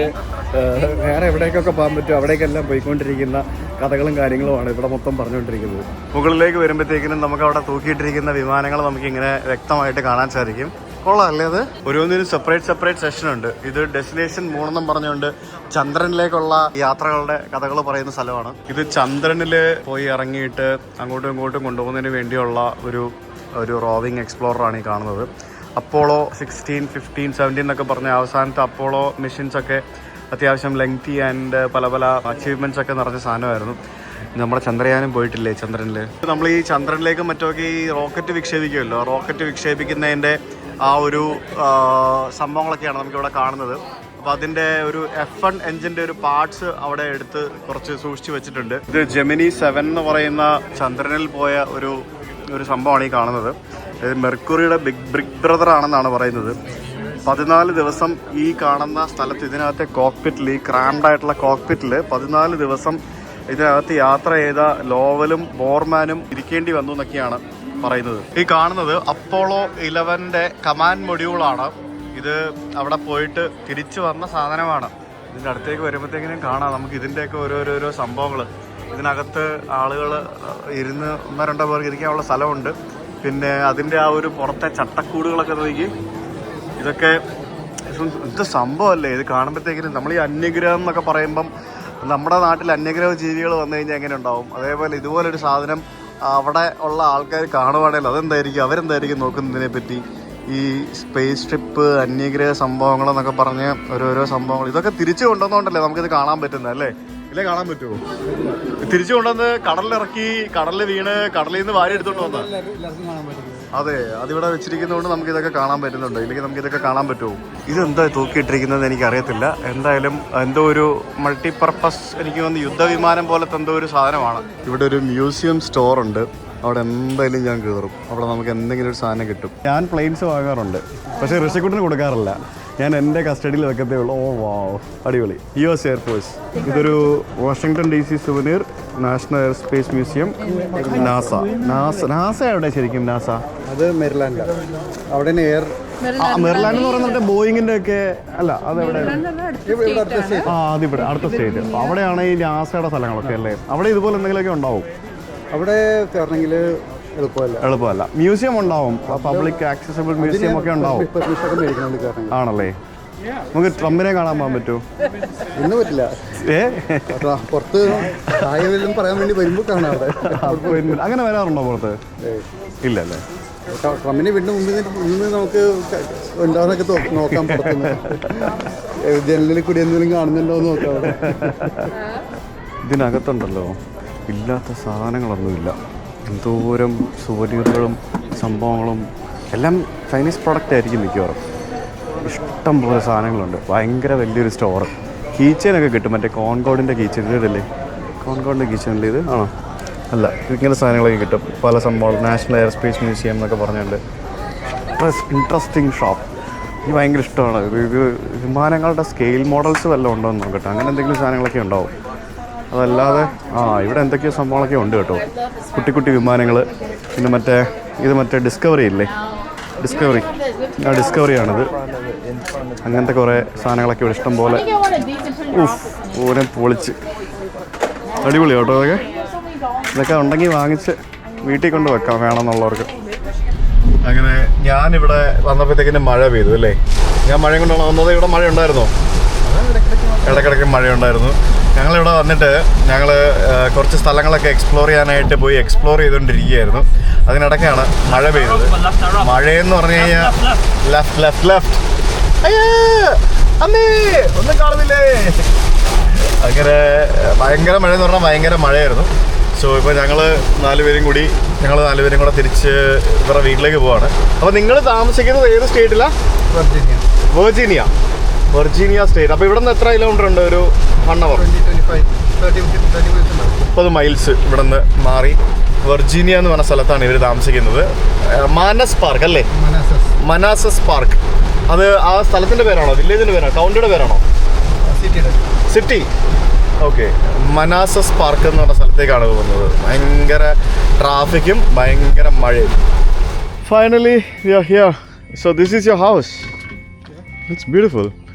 വേറെ എവിടേക്കൊക്കെ പോകാൻ പറ്റും അവിടേക്കെല്ലാം പോയിക്കൊണ്ടിരിക്കുന്ന കഥകളും കാര്യങ്ങളുമാണ് ഇവിടെ മൊത്തം പറഞ്ഞുകൊണ്ടിരിക്കുന്നത്. മുകളിലേക്ക് വരുമ്പോഴത്തേക്കിനും നമുക്ക് അവിടെ തൂക്കിയിട്ടിരിക്കുന്ന വിമാനങ്ങൾ നമുക്കിങ്ങനെ വ്യക്തമായിട്ട് കാണാൻ സാധിക്കും. കൊള്ളാമല്ലേ അത്? ഓരോന്നിനും സെപ്പറേറ്റ് സെഷൻ ഉണ്ട്. ഇത് ഡെസ്റ്റിനേഷൻ 3 എന്നും പറഞ്ഞുകൊണ്ട് ചന്ദ്രനിലേക്കുള്ള യാത്രകളുടെ കഥകൾ പറയുന്ന സ്ഥലമാണ്. ഇത് ചന്ദ്രനിൽ പോയി ഇറങ്ങിയിട്ട് അങ്ങോട്ടും ഇങ്ങോട്ടും കൊണ്ടുപോകുന്നതിന് വേണ്ടിയുള്ള ഒരു റോവിങ് എക്സ്പ്ലോററാണ് ഈ കാണുന്നത്. അപ്പോളോ 16, 15, 17 എന്നൊക്കെ പറഞ്ഞ അവസാനത്തെ അപ്പോളോ മിഷൻസ് ഒക്കെ അത്യാവശ്യം ലെങ്തി ആൻഡ് പല അച്ചീവ്മെൻറ്റ്സ് ഒക്കെ നിറഞ്ഞ സാധനമായിരുന്നു. നമ്മുടെ ചന്ദ്രയാനും പോയിട്ടില്ലേ ചന്ദ്രനിൽ? നമ്മൾ ഈ ചന്ദ്രനിലേക്കും മറ്റൊക്കെ ഈ റോക്കറ്റ് വിക്ഷേപിക്കുമല്ലോ. റോക്കറ്റ് വിക്ഷേപിക്കുന്നതിൻ്റെ ആ ഒരു സംഭവങ്ങളൊക്കെയാണ് നമുക്കിവിടെ കാണുന്നത്. അപ്പോൾ അതിൻ്റെ ഒരു F1 എഞ്ചിൻ്റെ ഒരു പാർട്സ് അവിടെ എടുത്ത് കുറച്ച് സൂക്ഷിച്ച് വെച്ചിട്ടുണ്ട്. ഇത് ജെമിനി 7 എന്ന് പറയുന്ന ചന്ദ്രനിൽ പോയ ഒരു സംഭവമാണ് ഈ കാണുന്നത്. മെർക്കുറിയുടെ ബിഗ് ബ്രദർ ആണെന്നാണ് പറയുന്നത്. 14 ദിവസം ഈ കാണുന്ന സ്ഥലത്ത് ഇതിനകത്തെ കോക്പിറ്റിൽ, ഈ ക്രാംഡായിട്ടുള്ള കോക്പിറ്റിൽ 14 ദിവസം ഇതിനകത്ത് യാത്ര ചെയ്ത ലോവലും ബോർമാനും ഇരിക്കേണ്ടി വന്നു എന്നൊക്കെയാണ് പറയുന്നത്. ഈ കാണുന്നത് അപ്പോളോ 11ന്റെ കമാൻഡ് മൊഡ്യൂളാണ്. ഇത് അവിടെ പോയിട്ട് തിരിച്ചു വന്ന സാധനമാണ്. ഇതിൻ്റെ അടുത്തേക്ക് വരുമ്പോഴത്തേക്കിനും കാണാം നമുക്ക് ഇതിൻ്റെയൊക്കെ ഓരോരോ സംഭവങ്ങൾ. ഇതിനകത്ത് ആളുകൾ ഇരുന്ന് 1-2 പേർക്ക് ഇരിക്കാനുള്ള സ്ഥലമുണ്ട്. പിന്നെ അതിൻ്റെ ആ ഒരു പുറത്തെ ചട്ടക്കൂടുകളൊക്കെ നോക്കി. ഇതൊക്കെ ഇത് സംഭവമല്ലേ? ഇത് കാണുമ്പോഴത്തേക്കിനും നമ്മൾ ഈ അന്യഗ്രഹം എന്നൊക്കെ പറയുമ്പം നമ്മുടെ നാട്ടിൽ അന്യഗ്രഹ ജീവികൾ വന്നു കഴിഞ്ഞാൽ എങ്ങനെ ഉണ്ടാവും, അതേപോലെ ഇതുപോലൊരു സാധനം അവിടെ ഉള്ള ആൾക്കാർ കാണുവാണെങ്കിൽ അവരെന്തായിരിക്കും നോക്കുന്നതിനെ പറ്റി. ഈ സ്പേസ് ട്രിപ്പ്, അന്യഗ്രഹ സംഭവങ്ങളെന്നൊക്കെ പറഞ്ഞ് ഓരോരോ സംഭവങ്ങൾ ഇതൊക്കെ തിരിച്ചു കൊണ്ടുവന്നുകൊണ്ടല്ലേ നമുക്കിത് കാണാൻ പറ്റുന്നത് അല്ലേ? ഇല്ലേ കാണാൻ പറ്റുമോ? തിരിച്ചു കൊണ്ടുവന്ന് കടലിലിറക്കി, കടലിൽ വീണ്, കടലിൽ നിന്ന് വാരി എടുത്തോണ്ട് വന്ന. അതെ, അതിവിടെ വെച്ചിരിക്കുന്നതുകൊണ്ട് നമുക്ക് ഇതൊക്കെ കാണാൻ പറ്റുന്നുണ്ട്. ഇല്ലെങ്കിൽ നമുക്ക് ഇതൊക്കെ കാണാൻ പറ്റുമോ? ഇതെന്താ തൂക്കിയിട്ടിരിക്കുന്നത് എനിക്കറിയത്തില്ല. എന്തായാലും എന്തോ ഒരു മൾട്ടിപർപ്പസ്, എനിക്ക് തോന്നുന്നു യുദ്ധവിമാനം പോലത്തെ എന്തോ ഒരു സാധനമാണ്. ഇവിടെ ഒരു മ്യൂസിയം സ്റ്റോർ ഉണ്ട്. അവിടെ എന്തായാലും ഞാൻ കയറും. അവിടെ നമുക്ക് എന്തെങ്കിലും ഒരു സാധനം കിട്ടും. ഞാൻ പ്ലെയിൻസ് വാങ്ങാറുണ്ട്, പക്ഷേ ഋഷിക്കുട്ടിന് കൊടുക്കാറില്ല. ഞാൻ എൻ്റെ കസ്റ്റഡിയിൽ വെക്കത്തേ ഉള്ളൂ. ഓ വാവ്, അടിപൊളി. US air force. ഇതൊരു Washington DC souvenir, national airspace museum, NASA എവിടെ ശരിക്കും? നാസ അത് മെരിലാൻഡ്. അവിടെ മെറിലാൻഡ് എന്ന് പറയുന്നത് ബോയിങ്ങിന്റെ ഒക്കെ അല്ല, അതെവിടെ? അതിവിടെ അടുത്ത സ്റ്റേറ്റ്. അവിടെയാണ് ഈ നാസയുടെ സ്ഥലങ്ങളൊക്കെ അല്ലേ? അവിടെ ഇതുപോലെ എന്തെങ്കിലുമൊക്കെ ഉണ്ടാവും. അവിടെ കയറണമെങ്കിൽ എളുപ്പമല്ല. മ്യൂസിയം ഉണ്ടാവും, പബ്ലിക് ആക്സസിബിൾ മ്യൂസിയം ഒക്കെ ഉണ്ടാവും. ആണല്ലേ? നമുക്ക് ട്രംപിനെ കാണാൻ പോകാൻ പറ്റുമോ? ഇന്ന് പറ്റില്ല. പുറത്ത് പറയാൻ വേണ്ടി വരുമ്പോൾ കാണാം. അങ്ങനെ വരാറുണ്ടോ പുറത്ത്? ഇല്ല അല്ലേ? ട്രംപിനെ വീണ്ടും മുന്നിൽ നമുക്ക് ഉണ്ടാവുന്നൊക്കെ നോക്കാം. പുറത്തുനിന്ന് ജനലിൽ കൂടി എന്തെങ്കിലും കാണുന്നുണ്ടോ എന്ന് നോക്കാം. അവിടെ ഇതിനകത്തുണ്ടല്ലോ ഇല്ലാത്ത സാധനങ്ങളൊന്നുമില്ല. എന്തോരം സുവനീറുകളും സംഭവങ്ങളും എല്ലാം ചൈനീസ് പ്രോഡക്റ്റ് ആയിരിക്കും മിക്കവാറും. ഇഷ്ടം പോലെ സാധനങ്ങളുണ്ട്. ഭയങ്കര വലിയൊരു സ്റ്റോറ്. കീച്ചെയിനൊക്കെ കിട്ടും. മറ്റേ കോൺകോഡിൻ്റെ കീച്ചെയിൻ ഇതല്ലേ, കോൺകോഡിൻ്റെ കീച്ചെയിനിൽ ഇത് ആണോ? അല്ല, ഇങ്ങനെ സാധനങ്ങളൊക്കെ കിട്ടും. പല സംഭവം നാഷണൽ എയർസ്പേസ് മ്യൂസിയം എന്നൊക്കെ പറഞ്ഞുകൊണ്ട് ഇൻട്രസ്റ്റിംഗ് ഷോപ്പ്. എനിക്ക് ഭയങ്കര ഇഷ്ടമാണ് ഇത്. വിമാനങ്ങളുടെ സ്കെയിൽ മോഡൽസ് വല്ലതും ഉണ്ടോ എന്ന് നോക്കട്ടെ. അങ്ങനെ എന്തെങ്കിലും സാധനങ്ങളൊക്കെ ഉണ്ടാവും. അതല്ലാതെ ഇവിടെ എന്തൊക്കെയോ സംഭവങ്ങളൊക്കെ ഉണ്ട് കേട്ടോ. കുട്ടി കുട്ടി വിമാനങ്ങൾ. പിന്നെ മറ്റേ ഡിസ്കവറി ഇല്ലേ, ഡിസ്കവറിയാണിത്. അങ്ങനത്തെ കുറേ സാധനങ്ങളൊക്കെ ഇവിടെ ഇഷ്ടം പോലെ. ഓനെ പൊളിച്ച് അടിപൊളി കേട്ടോ. ഇതൊക്കെ ഉണ്ടെങ്കിൽ വാങ്ങിച്ച് വീട്ടിൽ കൊണ്ട് വെക്കാം വേണമെന്നുള്ളവർക്ക്. അങ്ങനെ ഞാനിവിടെ വന്നപ്പോഴത്തേക്കിന് മഴ പെയ്തു അല്ലേ. ഞാൻ മഴയും കൊണ്ടാണ് വന്നത്. ഇവിടെ മഴ ഉണ്ടായിരുന്നോ? ഇടയ്ക്കിടയ്ക്ക് മഴയുണ്ടായിരുന്നു. ഞങ്ങളിവിടെ വന്നിട്ട് ഞങ്ങൾ കുറച്ച് സ്ഥലങ്ങളൊക്കെ എക്സ്പ്ലോർ ചെയ്തുകൊണ്ടിരിക്കുകയായിരുന്നു. അതിനിടയ്ക്കാണ് മഴ പെയ്തത്. മഴയെന്ന് പറഞ്ഞു കഴിഞ്ഞാൽ ലെഫ്റ്റ് അമ്മേ ഒന്നും കാണുന്നില്ലേ. അങ്ങനെ ഭയങ്കര മഴ എന്ന് പറഞ്ഞാൽ ഭയങ്കര മഴയായിരുന്നു. സോ ഇപ്പോൾ ഞങ്ങൾ നാലുപേരും കൂടെ തിരിച്ച് ഇവരുടെ വീട്ടിലേക്ക് പോവാണ്. അപ്പോൾ നിങ്ങൾ താമസിക്കുന്നത് ഏത് സ്റ്റേറ്റിലാണ്? Virginia state. അപ്പോൾ ഇവിടെ നിന്ന് എത്ര കിലോമീറ്റർ ഉണ്ട്? ഒരു 1 hour 30 മൈൽസ് ഇവിടെ നിന്ന് മാറി വെർജീനിയ എന്ന് പറഞ്ഞ സ്ഥലത്താണ് ഇവർ താമസിക്കുന്നത്. മാനസ് പാർക്ക് അല്ലേ? മനാസസ് പാർക്ക്. അത് ആ സ്ഥലത്തിൻ്റെ പേരാണോ, വില്ലേജിൻ്റെ പേരാണോ, കൗണ്ടിയുടെ പേരാണോ? സിറ്റി. ഓക്കെ. മനാസസ് പാർക്ക് എന്ന് പറഞ്ഞ സ്ഥലത്തേക്കാണ് പോകുന്നത്. ഭയങ്കര ട്രാഫിക്കും ഭയങ്കര മഴയും. Finally we are here. So this is your house. It's beautiful.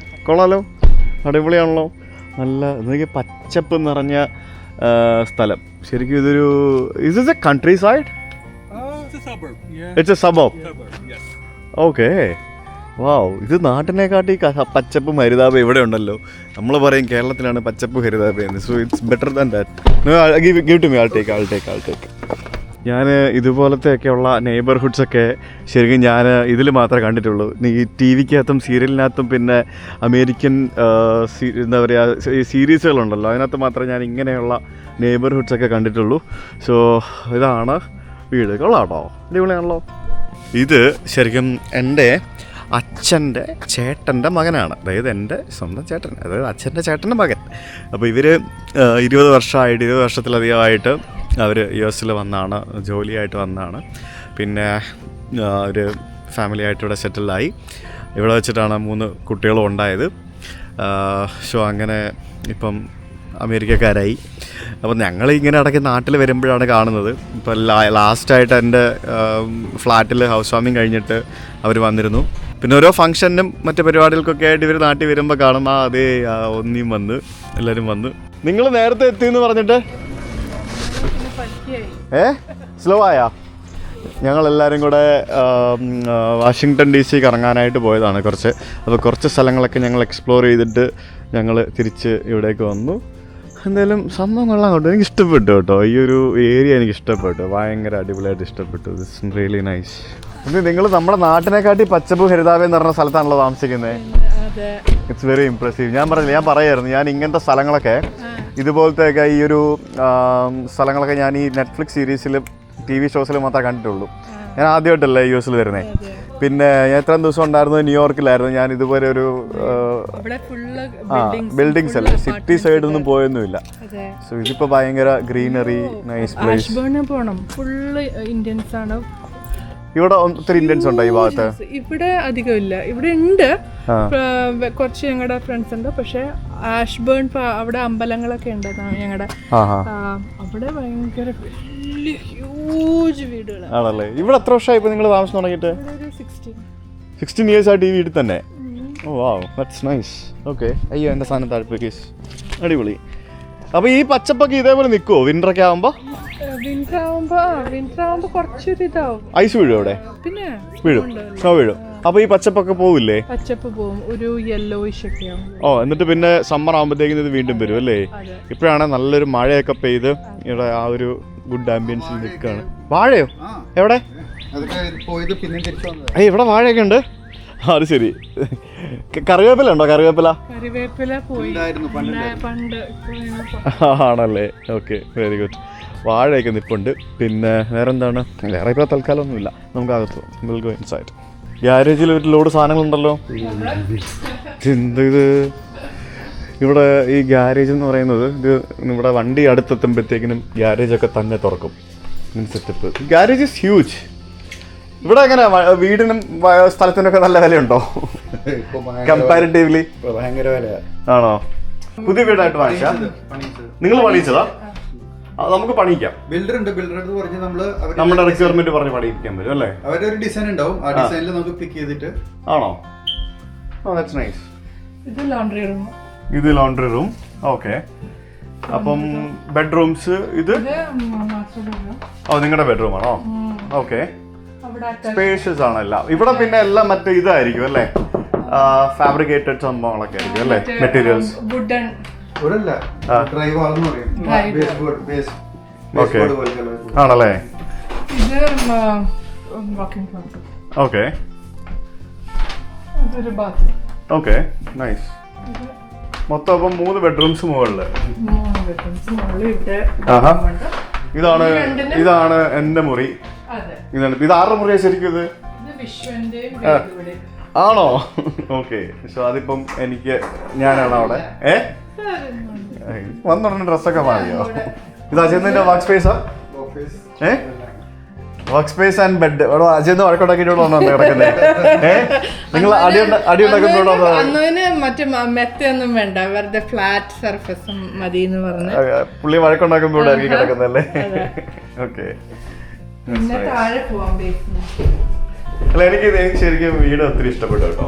കൊള്ളാലോ, അടിപൊളിയാണല്ലോ. നല്ല എനിക്ക് പച്ചപ്പ് നിറഞ്ഞ സ്ഥലം. ശരിക്കും ഇതൊരു is a countryside? It's a suburb. Okay. Wow, ഇത് നാട്ടിനെക്കാട്ടി പച്ചപ്പും ഹരിതാപം ഇവിടെ ഉണ്ടല്ലോ. നമ്മൾ പറയും കേരളത്തിലാണ് പച്ചപ്പ് ഹരിതാപം എന്ന്. So it's better than that. Give to me. I'll take. ഞാൻ ഇതുപോലത്തെയൊക്കെയുള്ള നെയ്ബർഹുഡ്സൊക്കെ ശരിക്കും ഞാൻ ഇതിൽ മാത്രമേ കണ്ടിട്ടുള്ളൂ. ഈ ടി വിക്കകത്തും സീരിയലിനകത്തും പിന്നെ അമേരിക്കൻ എന്താ പറയുക സീരീസുകളുണ്ടല്ലോ, അതിനകത്ത് മാത്രമേ ഞാൻ ഇങ്ങനെയുള്ള നെയ്ബർഹുഡ്സൊക്കെ കണ്ടിട്ടുള്ളൂ. സോ ഇതാണ് വീട്. കൊള്ളാട്ടോ, അടിപൊളിയാണല്ലോ. ഇത് ശരിക്കും എൻ്റെ അച്ഛൻ്റെ ചേട്ടൻ്റെ മകനാണ്. അതായത് എൻ്റെ സ്വന്തം ചേട്ടൻ, അതായത് അച്ഛൻ്റെ ചേട്ടൻ്റെ മകൻ. അപ്പോൾ ഇവർ 20 വർഷത്തിലധികമായിട്ട് അവർ US വന്നാണ്, ജോലിയായിട്ട് വന്നതാണ്. പിന്നെ ഒരു ഫാമിലി ആയിട്ട് ഇവിടെ സെറ്റിൽഡായി. ഇവിടെ വെച്ചിട്ടാണ് 3 കുട്ടികളും ഉണ്ടായത്. സോ അങ്ങനെ ഇപ്പം അമേരിക്കക്കാരായി. അപ്പോൾ ഞങ്ങൾ ഇങ്ങനെ ഇടയ്ക്ക് നാട്ടിൽ വരുമ്പോഴാണ് കാണുന്നത്. ഇപ്പം ലാസ്റ്റായിട്ട് എൻ്റെ ഫ്ലാറ്റിൽ ഹൗസ് വാമിങ് കഴിഞ്ഞിട്ട് അവർ വന്നിരുന്നു. പിന്നെ ഓരോ ഫംഗ്ഷനും മറ്റു പരിപാടികൾക്കൊക്കെ ആയിട്ട് ഇവർ നാട്ടിൽ വരുമ്പോൾ കാണും അതേ ഒന്നിയും വന്ന് എല്ലാവരും വന്ന്. നിങ്ങൾ നേരത്തെ എത്തിയെന്ന് പറഞ്ഞിട്ട് സ്ലോ ആയാ? ഞങ്ങളെല്ലാവരും കൂടെ വാഷിങ്ടൺ DC കറങ്ങാനായിട്ട് പോയതാണ് കുറച്ച്. അപ്പോൾ കുറച്ച് സ്ഥലങ്ങളൊക്കെ ഞങ്ങൾ എക്സ്പ്ലോർ ചെയ്തിട്ട് ഞങ്ങൾ തിരിച്ച് ഇവിടേക്ക് വന്നു. എന്തായാലും സംഭവം കൊള്ളാൻ കേട്ടോ. എനിക്ക് ഇഷ്ടപ്പെട്ടു കേട്ടോ. ഈ ഒരു ഏരിയ എനിക്ക് ഇഷ്ടപ്പെട്ടു. ഭയങ്കര അടിപൊളിയായിട്ട് ഇഷ്ടപ്പെട്ടു. This really nice. നിങ്ങൾ നമ്മുടെ നാട്ടിനെക്കാട്ടി പച്ചപ്പ് ഹരിതാപം എന്ന് പറഞ്ഞ സ്ഥലത്താണല്ലോ താമസിക്കുന്നത്. It's very impressive. ഞാൻ പറയായിരുന്നു ഞാൻ ഇങ്ങനത്തെ സ്ഥലങ്ങളൊക്കെ ഇതുപോലത്തെയൊക്കെ ഈ ഒരു സ്ഥലങ്ങളൊക്കെ ഞാൻ ഈ നെറ്റ്ഫ്ലിക്സ് സീരീസിലും TV ഷോസിലും മാത്രമേ കണ്ടിട്ടുള്ളൂ. ഞാൻ ആദ്യമായിട്ടല്ലേ US വരുന്നത്. പിന്നെ ഞാൻ എത്രയും ദിവസം ഉണ്ടായിരുന്നത് ന്യൂയോർക്കിലായിരുന്നു. ഞാൻ ഇതുപോലെ ഒരു ബിൽഡിങ്സ് അല്ലേ, സിറ്റി സൈഡൊന്നും പോയൊന്നുമില്ല. സോ ഇതിപ്പോൾ ഭയങ്കര ഗ്രീനറി, നൈസ് പ്ലേസ്. ഇവിടെ ഒത്തിരി ഇന്ത്യൻസ് ഉണ്ടോ ഈ ഭാഗത്ത്? ഇവിടെ അധികം ഇല്ല. ഇവിടെ ഉണ്ട് കുറച്ച് ഞങ്ങളുടെ ഫ്രണ്ട്സ് ഉണ്ട്. പക്ഷെ ആഷ്ബേൺ അവിടെ അമ്പലങ്ങളൊക്കെ ഉണ്ട് ഞങ്ങളുടെ അവിടെ. ഭയങ്കര വലിയ ഹ്യൂജ് വീടുകളാണ്. ആണല്ലേ? ഇവിടെ എത്ര വർഷമായി നിങ്ങൾ താമസം തുടങ്ങിയിട്ട്? 16 years ആയിട്ട് ഈ വീട്ടിൽ തന്നെ. ഓ വാവ്, ദാറ്റ്സ് നൈസ്. ഓക്കെ. അയ്യോ എൻ്റെ സാധനം താഴ്പേക്ക്. അടിപൊളി. അപ്പോൾ ഈ പച്ചപ്പൊക്കെ ഇതേപോലെ നിൽക്കുമോ വിൻ്ററൊക്കെ ആകുമ്പോൾ? വിൻ്റർ ആവുമ്പോ കുറച്ചൊരു ഇതാവും. ഐസ് വീഴും അവിടെ? പിന്നെ വീഴും, സ്നോ വീഴും. അപ്പോൾ ഈ പച്ചപ്പൊക്കെ പോവില്ലേ? പച്ചപ്പ് പോവും, ഒരു യെല്ലോയിഷ് ഒക്കെ ആവും. എന്നിട്ട് പിന്നെ സമ്മർ ആകുമ്പോഴത്തേക്കും ഇത് വീണ്ടും വരും അല്ലേ? ഇപ്പോഴാണ് നല്ലൊരു മഴയൊക്കെ പെയ്ത് ഇവിടെ ആ ഒരു ഗുഡ് ആംബിയൻസിൽ നിൽക്കുകയാണ്. വാഴയോ? എവിടെ? ഇവിടെ വാഴയൊക്കെ ഉണ്ട്. അത് ശരി. കറിവേപ്പില ഉണ്ടോ? കറിവേപ്പില കറിവേപ്പില പോയി പണ്ട്. ആണല്ലേ? Okay, very good. വാഴയൊക്കെ നിൽപ്പുണ്ട്. പിന്നെ വേറെന്താണ്? വേറെ ഇപ്പോൾ തൽക്കാലം ഒന്നുമില്ല. നമുക്ക് അകത്ത് വിൽ ഗോ ഇൻസൈഡ്. ഗ്യാരേജിൽ ഒരു ലോഡ് സാധനങ്ങളുണ്ടല്ലോ. ഇത് ഇവിടെ ഈ ഗ്യാരേജ് എന്ന് പറയുന്നത് ഇത് ഇവിടെ വണ്ടി അടുത്തെത്തുമ്പോഴത്തേക്കിനും ഗ്യാരേജൊക്കെ തന്നെ തുറക്കും. സെറ്റപ്പ്. Garage is huge. ഇവിടെ എങ്ങനെ വീടിനും സ്ഥലത്തിനൊക്കെ നല്ല വിലയുണ്ടോ കമ്പാരിറ്റീവ്ലി? ഭയങ്കര വിലയാ. ആണോ? പുതിയ വീടായിട്ട് വാങ്ങിച്ചാ? നിങ്ങൾ പണിയിച്ചതാ? നമുക്ക് പണിയിക്കാം. ബിൽഡർ ഉണ്ട്. ബിൽഡർ അടുത്ത് പറഞ്ഞ് നമ്മുടെ റിക്വയർമെന്റ് പറഞ്ഞ് പണിയിപ്പിക്കാൻ പറ്റും അല്ലേ? അവരൊരു ഡിസൈൻ ഉണ്ടാവും. ആ ഡിസൈനിൽ നമുക്ക് പിക്ക് ചെയ്തിട്ട്. ആണോ? ഓ, ദാറ്റ്സ് നൈസ്. ഇത് ലോണ്ടറി റൂം. ഇത് ലോണ്ടറി റൂം. ഓക്കെ. അപ്പം ബെഡ്റൂംസ് ഇത് നിങ്ങളുടെ ബെഡ്റൂം ആണോ? ഓക്കെ. സ്പേഷ്യസ് ആണല്ല. ഇവിടെ പിന്നെ എല്ലാം മറ്റേ ഇതായിരിക്കും അല്ലേ? ഫാബ്രിക്കേറ്റഡ് സംഭവങ്ങളൊക്കെ ആയിരിക്കും അല്ലേ? മെറ്റീരിയൽസ്. ആണല്ലേ? Okay okay, nice. മൊത്തം അപ്പം 3 ബെഡ്റൂംസ് മുകളില്. ഇതാണ് എന്റെ മുറി. ഇതാണ്. ഇത് ആരുടെ മുറിയാ ശരിക്കും? ഇത് ആണോ? ഓക്കെ. സോ അതിപ്പം ഞാനാണ് അവിടെ. വന്നുടനെ ഡ്രസ്സൊക്കെ മാറിയോ? ഇത് അജയന്റെ വർക്ക് സ്പേസാ? Work space and bed. ഇവിടെ അജയന്ന് വഴക്കുണ്ടാക്കിയിട്ടോടാണോ കിടക്കുന്നത്? നിങ്ങൾ അടി ഉണ്ടാക്കുന്നതോടോ? മറ്റേ മെത്തൊന്നും വേണ്ട, വെറുതെ ഫ്ലാറ്റ് സർഫസ് മതി എന്ന് പറഞ്ഞു പുള്ളി വഴക്കുണ്ടാക്കുമ്പോഴായിരിക്കും കിടക്കുന്നല്ലേ? ഓക്കെ. അല്ല, എനിക്ക് ശരിക്കും വീട് ഒത്തിരി ഇഷ്ടപ്പെട്ടു കേട്ടോ.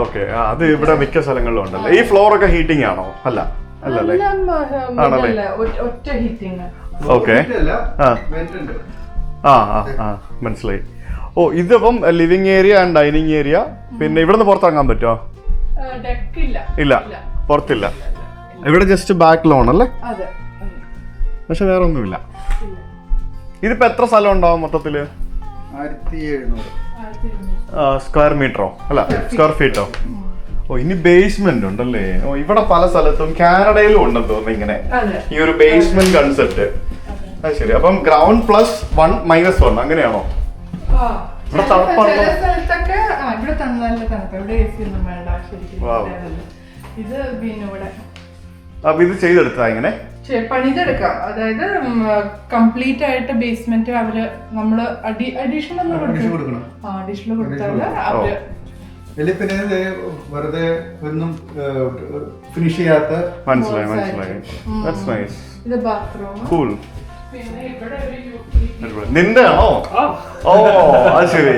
ഓക്കെ. അത് ഇവിടെ മിക്ക സ്ഥലങ്ങളിലും ഉണ്ടല്ലേ? ഈ ഫ്ലോർ ഒക്കെ ഹീറ്റിംഗ് ആണോ? അല്ലല്ലേ? ആണല്ലേ? ഓക്കെ. മനസ്സിലായി. ഓ, ഇതിപ്പം living area and dining area. പിന്നെ ഇവിടെ നിന്ന് പുറത്തിറങ്ങാൻ പറ്റുമോ? ഇല്ല, പുറത്തില്ല. ഇവിടെ ജസ്റ്റ് ബാക്ക് ലോൺ അല്ലേ? പക്ഷെ വേറെ ഒന്നുമില്ല. ഇതിപ്പോ എത്ര സ്ഥലം ഉണ്ടാവും മൊത്തത്തില്? 1700 സ്ക്വയർ മീറ്ററോ? അല്ല, സ്ക്വയർ ഫീറ്റോ? ഓ, ഇനി ബേസ്മെന്റ് ഉണ്ടല്ലേ? ഓ, ഇവിടെ പല സ്ഥലത്തും കാനഡയിലും ഉണ്ടെന്ന് തോന്നുന്നു ഇങ്ങനെ ഈ ഒരു ബേസ്മെന്റ് കൺസെപ്റ്റ്. അത് ശരി. അപ്പം ഗ്രൗണ്ട് പ്ലസ് 1 മൈനസ് 1 അങ്ങനെയാണോ? ഇവിടെ തണുപ്പാണോ? അപ്പൊ ഇത് ചെയ്തെടുത്താ ഇങ്ങനെ പണിതെടുക്കാം. അതായത് കംപ്ലീറ്റ് ആയിട്ട് ബേസ്മെന്റ് അവര് നമ്മള് അഡീഷണൽ കൊടുക്കണം. അഡീഷണൽ കൊടുത്താല് അവര് പിന്നെ വെറുതെ ഒന്നും ഫിനിഷ് ചെയ്യാത്ത. മനസ്സിലായി. ഇത് ബാത്റൂം. കൂൾ. നിന്റെ ആണോ? ഓ, അത് ശരി.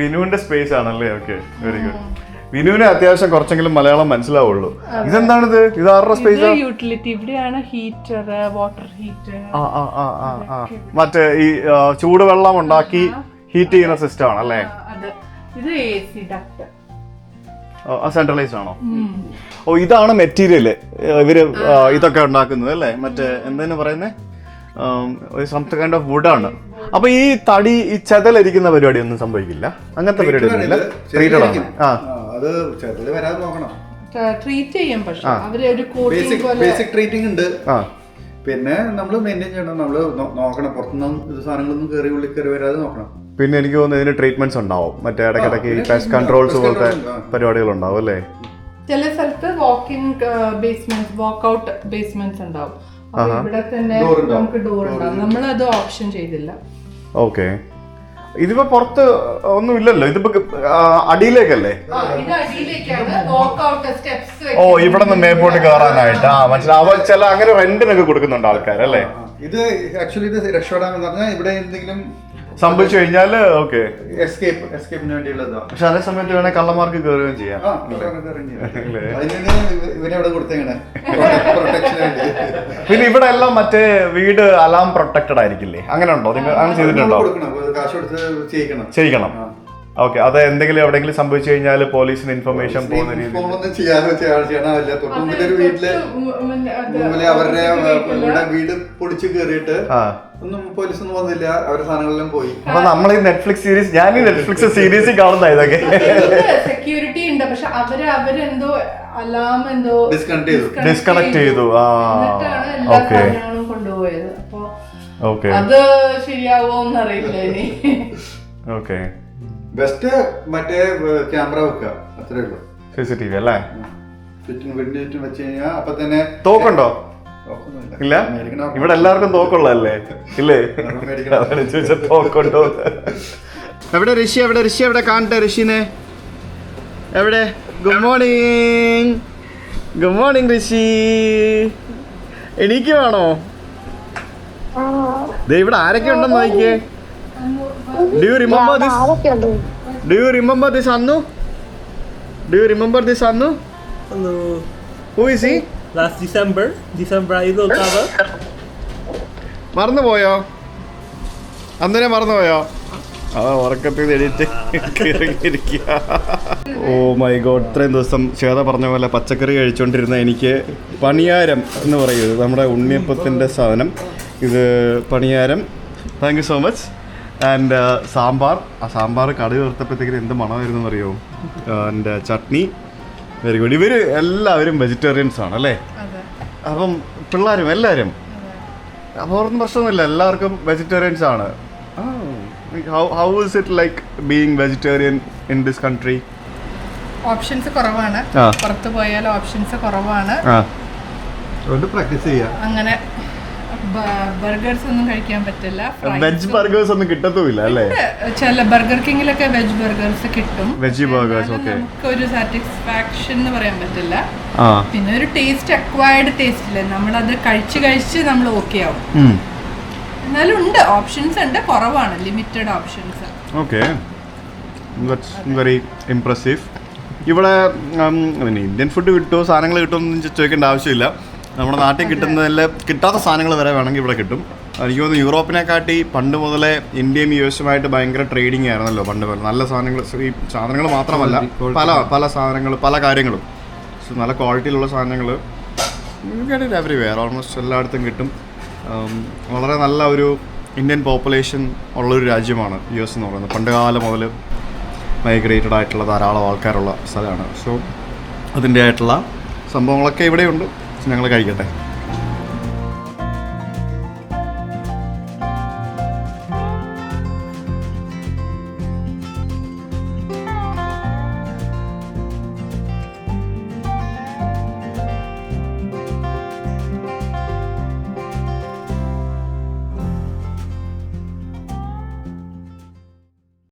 വിനുവിന്റെ സ്പേസ് ആണല്ലേ? Okay, very good. വിനുവിന് അത്യാവശ്യം കുറച്ചെങ്കിലും മലയാളം മനസ്സിലാവുള്ളൂ. ഇതെന്താണിത്? ഇത് ആരുടെ സ്പേസ്? യൂട്ടിലിറ്റി. ഇവിടെയാണ് ഹീറ്റർ, വാട്ടർ ഹീറ്റർ. മറ്റേ ഈ ചൂടുവെള്ളം ഉണ്ടാക്കി ഹീറ്റ് ചെയ്യുന്ന സിസ്റ്റം ആണല്ലേ? ഇത് AC ഡക്ട്. സെൻട്രലൈസ്ഡ് ആണോ? ഓ, ഇതാണ് മെറ്റീരിയല് ഇവര് ഇതൊക്കെ ഉണ്ടാക്കുന്നത് അല്ലേ? മറ്റേ എന്തിനു പറയുന്നേ? സംതിങ് കൈൻഡ് ഓഫ് വുഡാണ്. അപ്പൊ ഈ തടി, ഈ ചെതലിരിക്കുന്ന പരിപാടി ഒന്നും സംഭവിക്കില്ല? അങ്ങനത്തെ പരിപാടി ഒന്നുമില്ല. ട്രീറ്റ് ചെയ്യും. പക്ഷേ അവര് ഒരു ബേസിക് ട്രീറ്റിംഗ് ഉണ്ട്. പിന്നെ നമ്മൾ മെയിൻറ്റെയിൻ ചെയ്യണം. നമ്മൾ നോക്കണം, പുറത്തുനിന്ന് സാധനങ്ങളൊന്നും കയറി ഉള്ളിൽ കയറി വരാതെ നോക്കണം. പിന്നെ എനിക്ക് തോന്നുന്നു ഇതിന് ട്രീറ്റ്മെന്റ്സ് ഉണ്ടാവും. മറ്റേ ഇടയ്ക്കിടയ്ക്ക് പെസ്റ്റ് കൺട്രോൾസ് പോലത്തെ പരിപാടികൾ ഉണ്ടാവും അല്ലേ? ചില സ്ഥലത്ത് വാക്ക്-ഇൻ ബേസ്മെന്റ്, വാക്ക്-ഔട്ട് ബേസ്മെന്റ്സ് ഉണ്ടാവും. ഇവിടെ തന്നെ നമുക്ക് ഡോർ ഉണ്ടാവും. നമ്മളത് ഓപ്ഷൻ ചെയ്തില്ല. ഓക്കെ. ഇതിപ്പോ പുറത്ത് ഒന്നും ഇല്ലല്ലോ. ഇതിപ്പോ അടിയിലേക്കല്ലേ? ഓ, ഇവിടെ നിന്ന് മേപ്പോട്ട് കയറാനായിട്ട്. മനസ്സിലാവും. ചില അങ്ങനെ റെന്റിനൊക്കെ കൊടുക്കുന്നുണ്ട് ആൾക്കാരല്ലേ? ഇത് ആക്ച്വലി ഇത് രക്ഷപ്പെടാൻ പറഞ്ഞാൽ ഇവിടെ എന്തെങ്കിലും സംഭവിച്ചു കഴിഞ്ഞാല് ഓക്കെ, എസ്കേപ്പിന് വേണ്ടിയുള്ളതാ. പക്ഷെ അതേ സമയത്ത് വേണേ കള്ളന്മാർക്ക് കയറുകയും ചെയ്യാം. പിന്നെ ഇവിടെ എല്ലാം മറ്റേ വീട് അലാം പ്രൊട്ടക്റ്റഡ് ആയിരിക്കില്ലേ? അങ്ങനെ ഉണ്ടോ? നിങ്ങൾ അങ്ങനെ ചെയ്തിട്ടുണ്ടോ? കാശ് കൊടുത്ത് ചെയ്യിക്കണം. ഓക്കെ, അത് എന്തെങ്കിലും എവിടെയെങ്കിലും സംഭവിച്ചു കഴിഞ്ഞാൽ പോലീസിന് ഇൻഫർമേഷൻ പോകുന്ന രീതിയിൽ ഫോണൊന്നും ചെയ്യണമില്ല. തൊട്ട് മുമ്പിലൊരു വീട്ടില് അവരുടെ ഇവിടെ വീട് പൊളിച്ച് കയറിയിട്ട് ഒന്നും പോലീസ് ഒന്നും വന്നില്ല, അവരുടെ സാധനങ്ങളെല്ലാം പോയി. അപ്പൊ നമ്മൾ ഈ നെറ്റ്ഫ്ലിക്സ് സീരീസ്, ഞാൻ ഈ നെറ്റ്ഫ്ലിക്സ് സീരീസ് കാണുന്ന ഇതൊക്കെ സെക്യൂരിറ്റി ഉണ്ട്, പക്ഷെ അവരെന്തോ അലാം എന്തോ ഡിസ്കണക്ട് ചെയ്തു. ഓക്കെ കൊണ്ടുപോയത്. അപ്പൊ ഓക്കെ, അത് ശരിയാവോന്ന് അറിയില്ല ഇനി. ഓക്കെ, ബെസ്റ്റ് മറ്റേ ക്യാമറ വെക്കുക, അത്രേ ഉള്ളൂ. CCTV അല്ലേ? വീടിന്റെ ചുറ്റും വെച്ച് കഴിഞ്ഞാൽ അപ്പൊ തന്നെ. തോക്കുണ്ടോ? ഇല്ല, ഇവിടെ എല്ലാവർക്കും തോക്കുള്ളല്ലേ? ഇല്ലേ? തോക്കുണ്ടോ? എവിടെ ഋഷി? എവിടെ കാണട്ടെ ഋഷിനെ? എവിടെ? ഗുഡ് മോർണിംഗ് ഋഷി. എനിക്ക് വേണോ? ഇവിടെ ആരൊക്കെ ഉണ്ടെന്ന് നോക്കിയേ. Do you remember this Annu? Hello. Who is he? Last December I will cover. മറന്നുപോയോ? അന്നേരം മറന്നുപോയോ? ഉറക്കത്തിൽ എണീറ്റ് ഇരിക്കുക. ഓ മൈ ഗോഡ്, ഇത്രയും ദിവസം ശ്വേത പറഞ്ഞ പോലെ പച്ചക്കറി കഴിച്ചുകൊണ്ടിരുന്ന എനിക്ക് പണിയാരം എന്ന് പറയുന്നത് നമ്മുടെ ഉണ്ണിയപ്പത്തിൻ്റെ സാധനം. ഇത് paniyaram. Thank you so much. And sambar. ആ സാമ്പാർ കടുക് ചേർത്തപ്പോഴത്തേക്കിന് എന്ത് മണമായിരുന്നു എന്നറിയോ? And chutney. Very good. ഇവർ എല്ലാവരും വെജിറ്റേറിയൻസ് ആണ് അല്ലേ? അപ്പം പിള്ളേരും എല്ലാവരും അപ്പോഴൊന്നും പ്രശ്നമൊന്നുമില്ല, എല്ലാവർക്കും വെജിറ്റേറിയൻസ് ആണ്. How is it like being vegetarian in this country? Options കുറവാണ്, പുറത്ത് പോയാൽ ഓപ്ഷൻസ് കുറവാണ്. പ്രാക്ടീസ് ചെയ്യാം. അങ്ങനെ ബർഗേഴ്സ് ഒന്നും കഴിക്കാൻ പറ്റില്ല. വെജ് ബർഗേഴ്സ് ഒന്നും കിട്ടത്തുമില്ല അല്ലേ? ചില ബർഗർ കിങ്ങിലൊക്കെ വെജ് ബർഗേഴ്സ് കിട്ടും. Veg burgers okay. ഒരു സാറ്റിസ്ഫാക്ഷൻ എന്ന് പറയാൻ പറ്റില്ല. പിന്നെ ഒരു ടേസ്റ്റ്, അക്വയർഡ് ടേസ്റ്റ് ഇല്ല, നമ്മളത് കഴിച്ച് നമ്മൾ ഓക്കെ ആവും. എന്നാലും ഉണ്ട്, ഓപ്ഷൻസ് ഉണ്ട്, കുറവാണ്, limited options. Okay, very impressive. ഇവിടെ ഇന്ത്യൻ ഫുഡ് കിട്ടുമോ, സാധനങ്ങൾ കിട്ടുമെന്ന് ചോദിക്കേണ്ട ആവശ്യമില്ല. നമ്മുടെ നാട്ടിൽ കിട്ടുന്നതിൽ കിട്ടാത്ത സാധനങ്ങൾ വരെ വേണമെങ്കിൽ ഇവിടെ കിട്ടും. എനിക്ക് തോന്നുന്നു യൂറോപ്പിനെക്കാട്ടി പണ്ട് മുതലേ ഇന്ത്യയും US-ഉമായിട്ട് ഭയങ്കര ട്രേഡിങ് ആയിരുന്നല്ലോ പണ്ട് പോലെ. നല്ല സാധനങ്ങൾ, ഈ സാധനങ്ങൾ മാത്രമല്ല പല സാധനങ്ങൾ, പല കാര്യങ്ങളും നല്ല ക്വാളിറ്റിയിലുള്ള സാധനങ്ങൾ എവരിവെയർ, ഓൾമോസ്റ്റ് എല്ലായിടത്തും കിട്ടും. വളരെ നല്ല ഒരു ഇന്ത്യൻ പോപ്പുലേഷൻ ഉള്ളൊരു രാജ്യമാണ് US എന്ന് പറയുന്നത്. പണ്ട് കാലം മുതൽ മൈഗ്രേറ്റഡ് ആയിട്ടുള്ള ധാരാളം ആൾക്കാരുള്ള സ്ഥലമാണ്. സോ അതിൻ്റെ ആയിട്ടുള്ള സംഭവങ്ങളൊക്കെ ഇവിടെയുണ്ട്. ഞങ്ങൾ കഴിക്കട്ടെ.